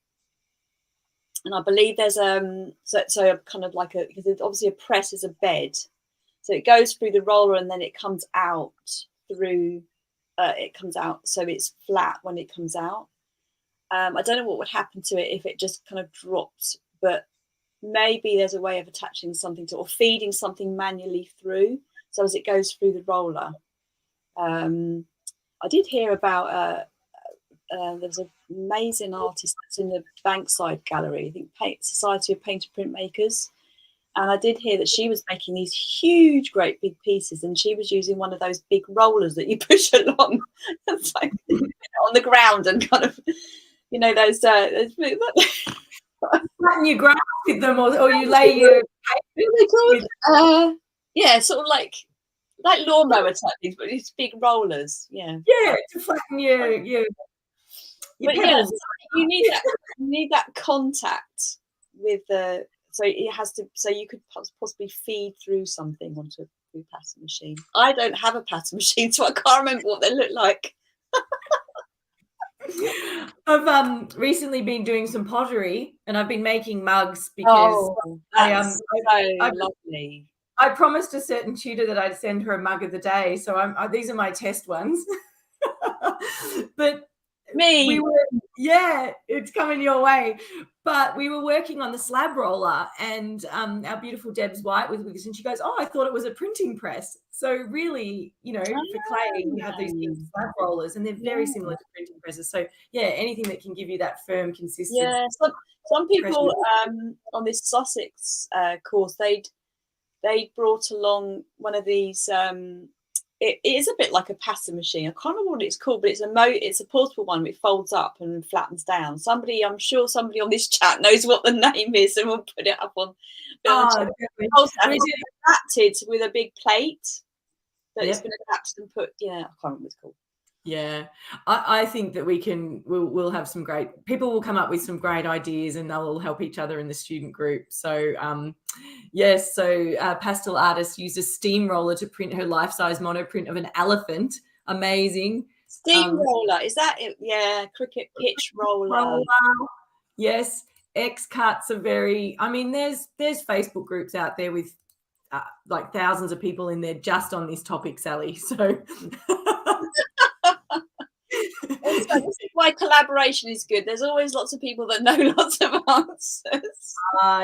And I believe there's so kind of like because obviously a press is a bed. So it goes through the roller and then it comes out through, so it's flat when it comes out. I don't know what would happen to it if it just kind of dropped, but maybe there's a way of attaching something to, or feeding something manually through, so as it goes through the roller. I did hear about there's an amazing artist that's in the Bankside Gallery, I think Society of Painter Printmakers. And I did hear that she was making these huge, great big pieces, and she was using one of those big rollers that you push along. It's like on the ground and kind of, those flatten your grass with them, or you lay your sort of like lawnmower type things, but these big rollers. Yeah, to flatten your pedals. You need that contact with the. So it has to. So you could possibly feed through something onto a pasta machine. I don't have a pasta machine, so I can't remember what they look like. I've recently been doing some pottery, and I've been making mugs because that's so lovely. I promised a certain tutor that I'd send her a mug of the day, so these are my test ones. But Me. It's coming your way. But we were working on the slab roller, and our beautiful Deb's White was with us, and she goes, "Oh, I thought it was a printing press." So really, for clay, we have these big slab rollers, and they're very similar to printing presses. So anything that can give you that firm, consistent. Yeah, some people on this Sussex course, they'd brought along one of these. It is a bit like a pasta machine. I can't remember what it's called, but it's a portable one which folds up and flattens down. I'm sure somebody on this chat knows what the name is, and we'll put it up on. It's adapted with a big plate that's been adapted and put. Yeah, I can't remember what it's called. Yeah, I think that we'll have some great people will come up with some great ideas, and they'll all help each other in the student group. So pastel artist used a steamroller to print her life-size monoprint of an elephant. Amazing. Steamroller, is that it? Yeah, cricket pitch roller. Yes, X cuts are there's Facebook groups out there with like thousands of people in there just on this topic, Sally. So also, this is why collaboration is good. There's always lots of people that know lots of answers.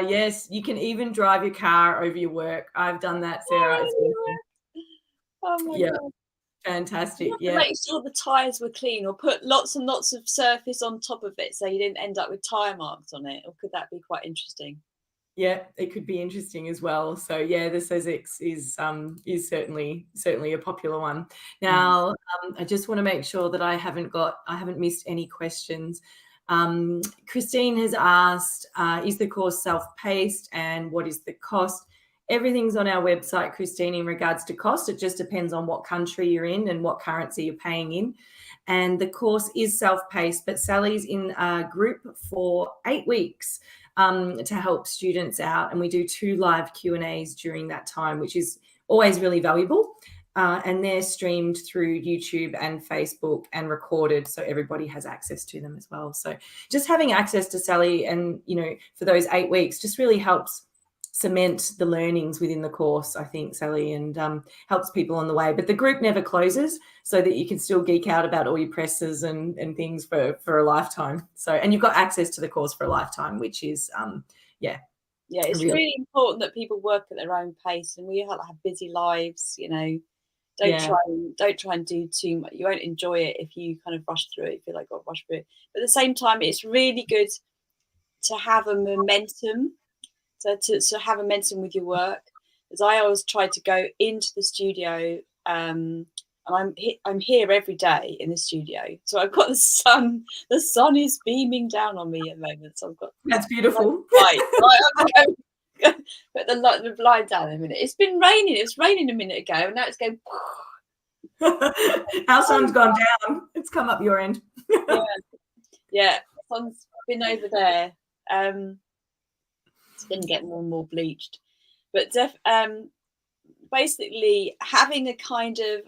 Yes, you can even drive your car over your work. I've done that, Sarah. Oh my God. Fantastic. Yeah. Make sure the tyres were clean, or put lots and lots of surface on top of it so you didn't end up with tyre marks on it. Or could that be quite interesting? Yeah, it could be interesting as well. So the Sussex is certainly a popular one. Now, I just want to make sure that I haven't missed any questions. Christine has asked, is the course self-paced, and what is the cost? Everything's on our website, Christine, in regards to cost. It just depends on what country you're in and what currency you're paying in. And the course is self-paced, but Sally's in a group for 8 weeks to help students out, and we do 2 live Q&As during that time, which is always really valuable, and they're streamed through YouTube and Facebook and recorded, so everybody has access to them as well. So just having access to Sally and for those 8 weeks just really helps cement the learnings within the course, I think, Sally, and helps people on the way. But the group never closes, so that you can still geek out about all your presses and things for a lifetime. So, and you've got access to the course for a lifetime, which is it's really important that people work at their own pace, and we have busy lives. Don't try and do too much. You won't enjoy it if you kind of rush through it. If you like got rush through it, but at the same time, it's really good to have a momentum. So to have a momentum with your work, as I always try to go into the studio, and I'm here every day in the studio. So I've got the sun. The sun is beaming down on me at the moment. So I've got that's beautiful. Put the blind down in a minute. It's been raining. It was raining a minute ago, and now it's going. Our sun's gone down. It's come up your end. Yeah. Sun's been over there. It's going to get more and more bleached, but basically having a kind of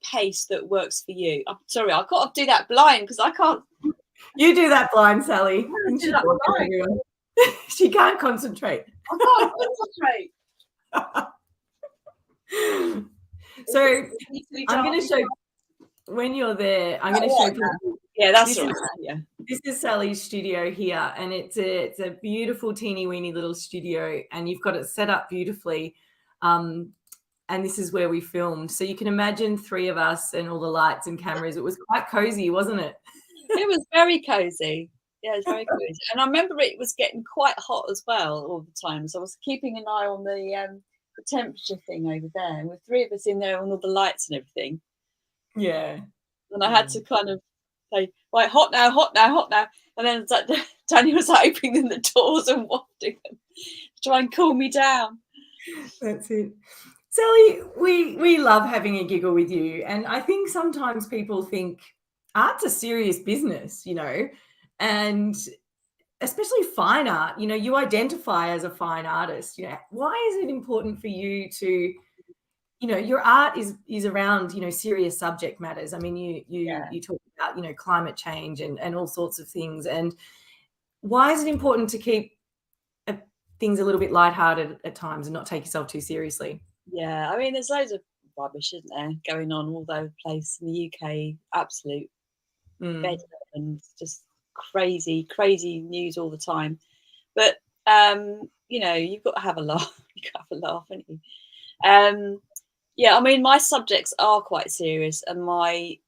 pace that works for you. I'm sorry, I've got to do that blind because I can't. You do that blind, Sally. She can't concentrate. I can't concentrate. So I'm going to show when you're there. I'm going to show you. Yeah, that's right. Yeah. This is Sally's studio here, and it's a beautiful teeny weeny little studio, and you've got it set up beautifully. And this is where we filmed. So you can imagine 3 of us and all the lights and cameras. It was quite cozy, wasn't it? It was very cozy. Yeah, it was very cozy. And I remember it was getting quite hot as well all the time. So I was keeping an eye on the temperature thing over there. And with 3 of us in there and all the lights and everything. Yeah. And I had to kind of say, right, hot now, hot now, hot now. And then Danny was opening the doors and wafting them to try and cool me down. That's it. Sally, we love having a giggle with you. And I think sometimes people think art's a serious business, and especially fine art, you identify as a fine artist. Why is it important for you to, your art is around, serious subject matters. I mean, you talk about, climate change and all sorts of things. And why is it important to keep things a little bit lighthearted at times and not take yourself too seriously? Yeah, I mean, there's loads of rubbish, isn't there, going on all over the place in the UK. Absolute bed and just crazy news all the time. But you know, you've got to have a laugh. You've got to have a laugh, haven't you? Yeah, I mean, my subjects are quite serious, and I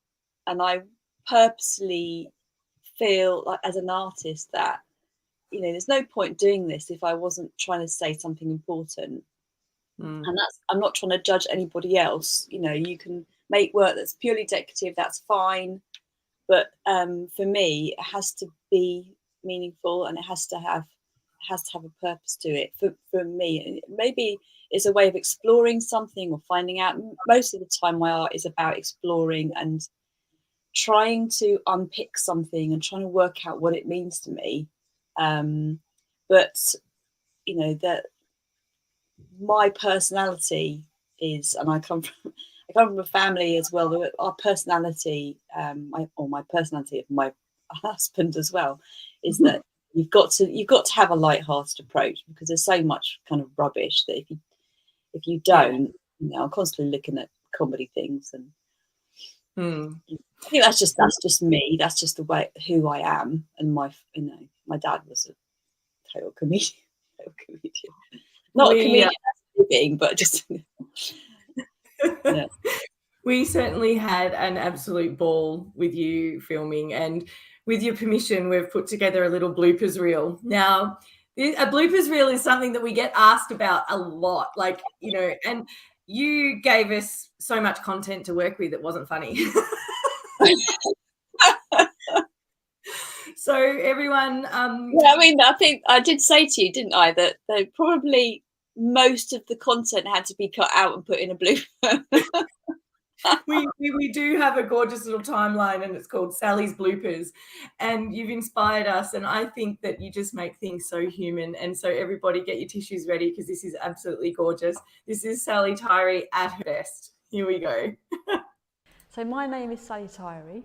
purposely feel like, as an artist, that, you know, there's no point doing this if I wasn't trying to say something important. And I'm not trying to judge anybody else. You know, you can make work that's purely decorative, that's fine. But for me, it has to be meaningful, and it has to have a purpose to it. For me, maybe it's a way of exploring something or finding out. Most of the time, my art is about exploring and trying to unpick something and trying to work out what it means to me. But you know, that my personality is, and I come from a family as well. Our personality, my personality of my husband as well, is that you've got to have a light-hearted approach, because there's so much kind of rubbish that if you don't, you know, I'm constantly looking at comedy things, and I think that's just me. That's just the way who I am, and my dad was a total comedian. Not a comedian living, but just yeah. We certainly had an absolute ball with you filming, and with your permission, we've put together a little bloopers reel. Now, a bloopers reel is something that we get asked about a lot, like, you know, and you gave us so much content to work with, it wasn't funny. So everyone, yeah, I mean, I think I did say to you, didn't I, that they probably most of the content had to be cut out and put in a blooper. we do have a gorgeous little timeline, and it's called Sally's Bloopers, and you've inspired us, and I think that you just make things so human. And so everybody, get your tissues ready, because this is absolutely gorgeous. This is Sally Tyrie at her best. Here we go. So my name is Sally Tyrie.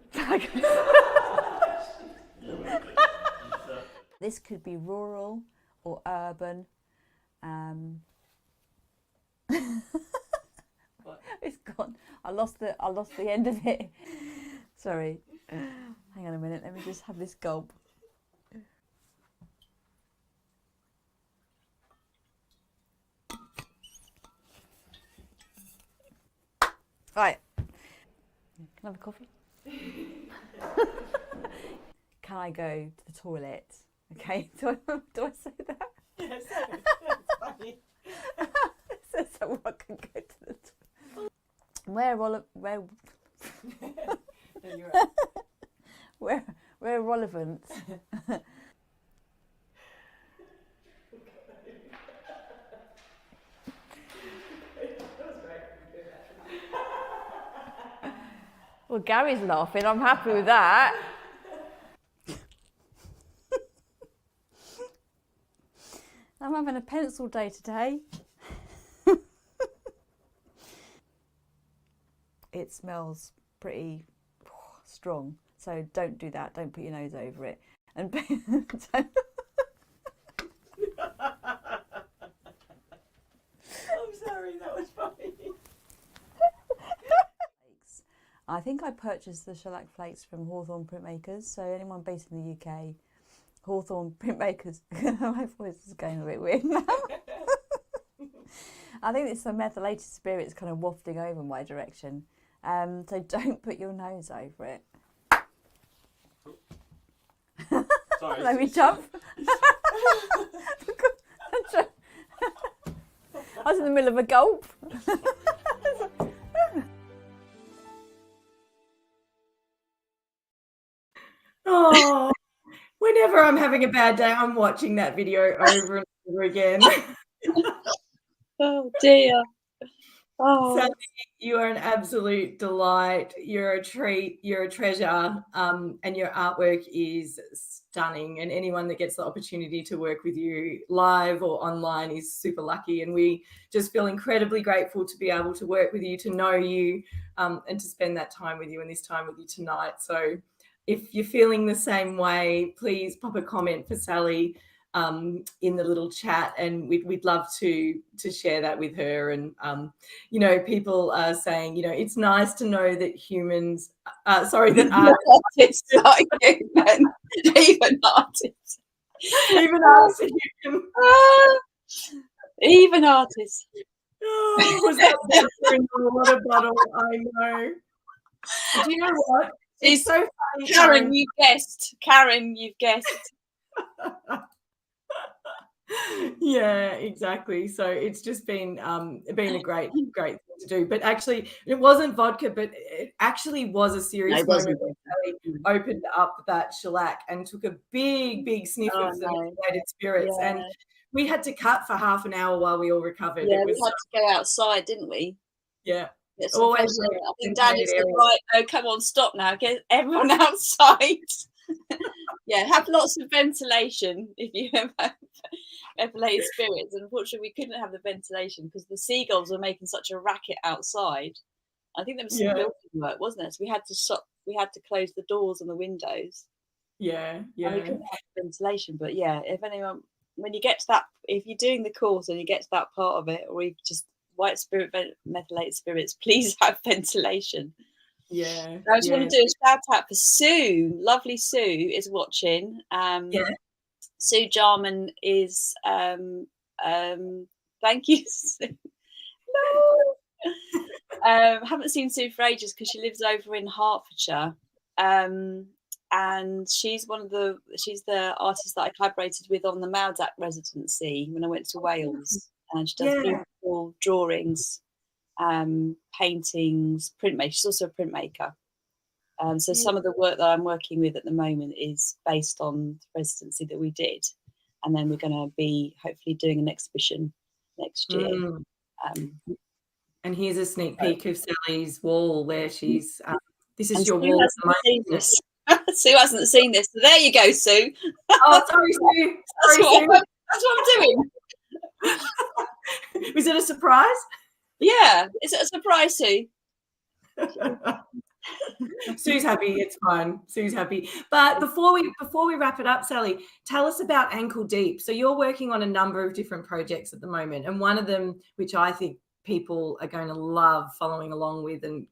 This could be rural or urban. It's gone. I lost the end of it. Sorry. Hang on a minute. Let me just have this gulp. Right. Can I have a coffee? Can I go to the toilet? Okay. Do I say that? Yes, that's funny. So someone can go to the toilet. Where relevant. Well, Gary's laughing. I'm happy with that. I'm having a pencil day today. It smells pretty strong, so don't do that. Don't put your nose over it. And I'm sorry, that was funny. I think I purchased the shellac flakes from Hawthorne Printmakers. So anyone based in the UK, Hawthorne Printmakers. My voice is going a bit weird now. I think it's the methylated spirits kind of wafting over my direction. So don't put your nose over it. Sorry. Let me jump. I was in the middle of a gulp. Oh, whenever I'm having a bad day, I'm watching that video over and over again. Oh dear. Oh, Sally, you are an absolute delight. You're a treat. You're a treasure. And your artwork is stunning. And anyone that gets the opportunity to work with you live or online is super lucky. And we just feel incredibly grateful to be able to work with you, to know you, and to spend that time with you and this time with you tonight. So if you're feeling the same way, please pop a comment for Sally in the little chat, and we'd love to share that with her. And people are saying, it's nice to know that humans, that artists like you, then. Even artists, even artists are human. Even artists. Oh, was that better in the water bottle? I know. Do you know what? It's so funny. Karen, you've guessed. Yeah, exactly. So it's just been a great thing to do. But actually, it wasn't vodka, but it actually was a serious moment when Sally opened up that shellac and took a big sniff of the methylated spirits. Yeah. And we had to cut for half an hour while we all recovered. Yeah, we had to go outside, didn't we? Yeah. Always. I think Daddy said, right, oh, come on, stop now, get everyone outside. Yeah, have lots of ventilation if you have methylated spirits. Unfortunately, we couldn't have the ventilation because the seagulls were making such a racket outside. I think there was some building work, wasn't there? So we had to stop. We had to close the doors and the windows. Yeah. And we couldn't have ventilation. But yeah, if anyone, when you get to that, if you're doing the course and you get to that part of it, or you just white spirit, methylated spirits, please have ventilation. Yeah. I just want to do a shout out for Sue. Lovely Sue is watching. Sue Jarman is thank you, Sue. No. Haven't seen Sue for ages because she lives over in Hertfordshire. And she's the artist that I collaborated with on the Maldac residency when I went to Wales. And she does beautiful drawings, paintings, printmaking. She's also a printmaker. So some of the work that I'm working with at the moment is based on the residency that we did. And then we're going to be hopefully doing an exhibition next year. And here's a sneak peek of Sally's wall where she's, this is your Sue wall. Sue hasn't seen this. So there you go, Sue. Oh, sorry, Sue. That's what I'm doing. Was it a surprise? Yeah. Is it a surprise, Sue? Sue's happy. It's fine. Sue's happy. But before we wrap it up, Sally, tell us about Ankle Deep. So you're working on a number of different projects at the moment, and one of them, which I think people are going to love following along with, and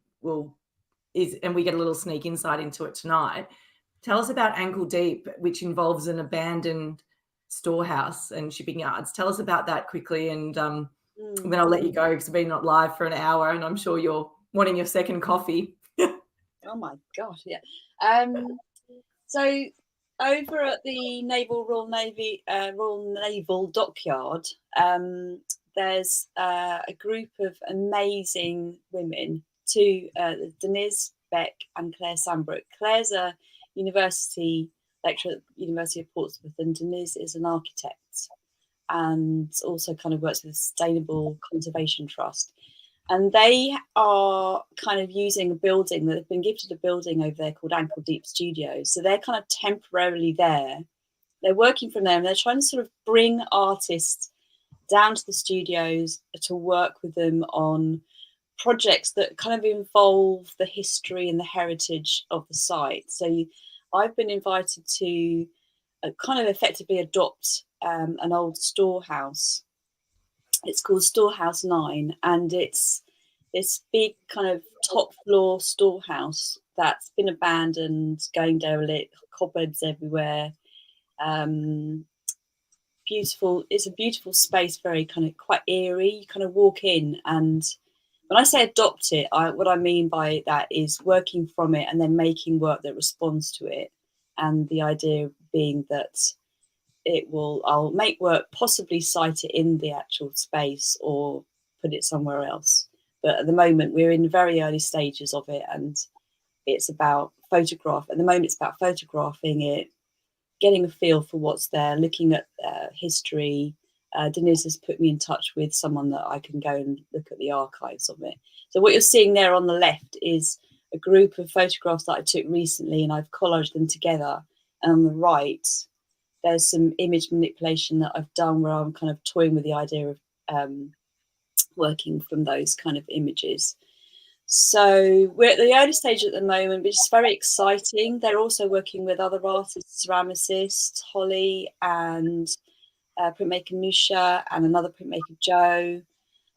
we get a little sneak insight into it tonight. Tell us about Ankle Deep, which involves an abandoned storehouse and shipping yards. Tell us about that quickly, and then I'll let you go because we've been not live for an hour, and I'm sure you're wanting your second coffee. Oh my God, yeah. So over at the Royal Naval Dockyard, there's a group of amazing women, Denise Beck and Claire Sambrook. Claire's a university lecturer at the University of Portsmouth, and Denise is an architect and also kind of works with the Sustainable Conservation Trust. And they are kind of using a building that they've been gifted a building over there called Ankle Deep Studios. So they're kind of temporarily there. They're working from there, and they're trying to sort of bring artists down to the studios to work with them on projects that kind of involve the history and the heritage of the site. So I've been invited to kind of effectively adopt an old storehouse. It's called Storehouse 9, and it's this big kind of top floor storehouse that's been abandoned, going derelict, cobwebs everywhere. Beautiful. It's a beautiful space, very kind of quite eerie. You kind of walk in, and when I say adopt it, what I mean by that is working from it and then making work that responds to it. And the idea being that I'll make work, possibly site it in the actual space or put it somewhere else. But at the moment, we're in very early stages of it, and it's about at the moment, it's about photographing it, getting a feel for what's there, looking at history. Denise has put me in touch with someone that I can go and look at the archives of it. So what you're seeing there on the left is a group of photographs that I took recently, and I've collaged them together. And on the right, there's some image manipulation that I've done where I'm kind of toying with the idea of working from those kind of images. So we're at the early stage at the moment, which is very exciting. They're also working with other artists, ceramicists, Holly and printmaker Nusha, and another printmaker Joe.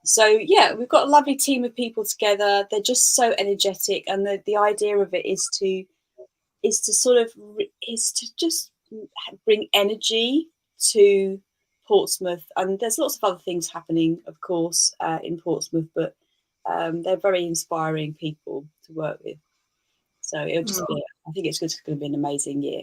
So yeah, we've got a lovely team of people together. They're just so energetic, and the idea of it is to just bring energy to Portsmouth. And there's lots of other things happening, of course, in Portsmouth, but they're very inspiring people to work with. So it'll just be, I think it's going to be an amazing year.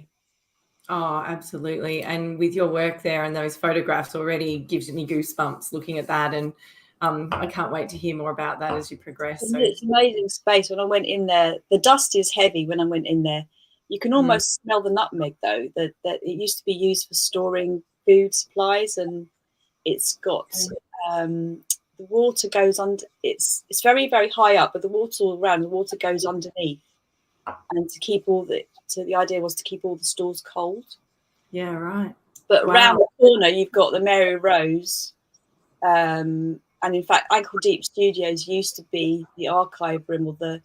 Oh, absolutely. And with your work there and those photographs already gives me goosebumps looking at that. And I can't wait to hear more about that as you progress. So it's an amazing space. When I went in there, the dust is heavy when I went in there. You can almost smell the nutmeg, though, that it used to be used for storing food supplies, and it's got the water goes under. It's very, very high up, but the water all around, the water goes underneath, and to keep the idea was to keep all the stores cold. Yeah, right. But around the corner, you've got the Mary Rose. And in fact, Ankle Deep Studios used to be the archive room, or the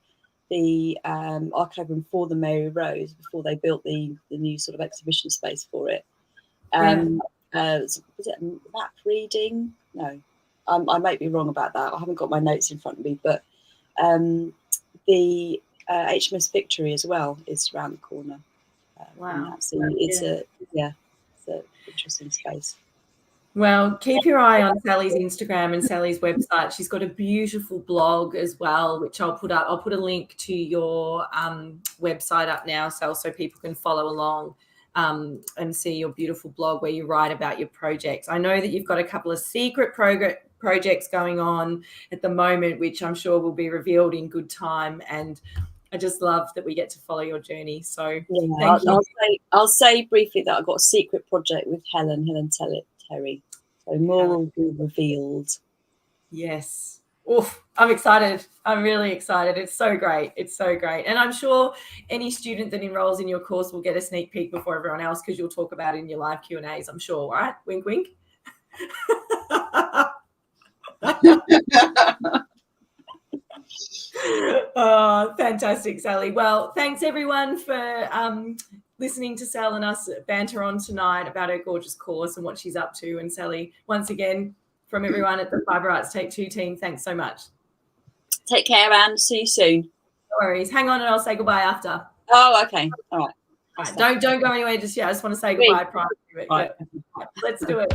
archive room for the Mary Rose before they built the new sort of exhibition space for it. Was it map reading? No, I might be wrong about that. I haven't got my notes in front of me, but the HMS Victory as well is around the corner. Wow. So it's an interesting space. Well, keep your eye on Sally's Instagram and Sally's website. She's got a beautiful blog as well, which I'll put up. I'll put a link to your website up now, Sal, so people can follow along and see your beautiful blog where you write about your projects. I know that you've got a couple of secret projects going on at the moment, which I'm sure will be revealed in good time. And I just love that we get to follow your journey. So thank you. I'll say briefly that I've got a secret project with Helen Tyrie. So more will be revealed. Yes. Oof, I'm excited. I'm really excited. It's so great. It's so great. And I'm sure any student that enrolls in your course will get a sneak peek before everyone else, because you'll talk about it in your live Q&As, I'm sure, right? Wink, wink. Oh, fantastic, Sally. Well, thanks everyone for listening to Sal and us banter on tonight about her gorgeous course and what she's up to. And Sally, once again, from everyone at the Fibre Arts Take 2 team, thanks so much. Take care, Anne. See you soon. No worries. Hang on and I'll say goodbye after. Oh, okay. All right. All right. Don't go anywhere just yet. I just want to say goodbye prior to it. But let's do it.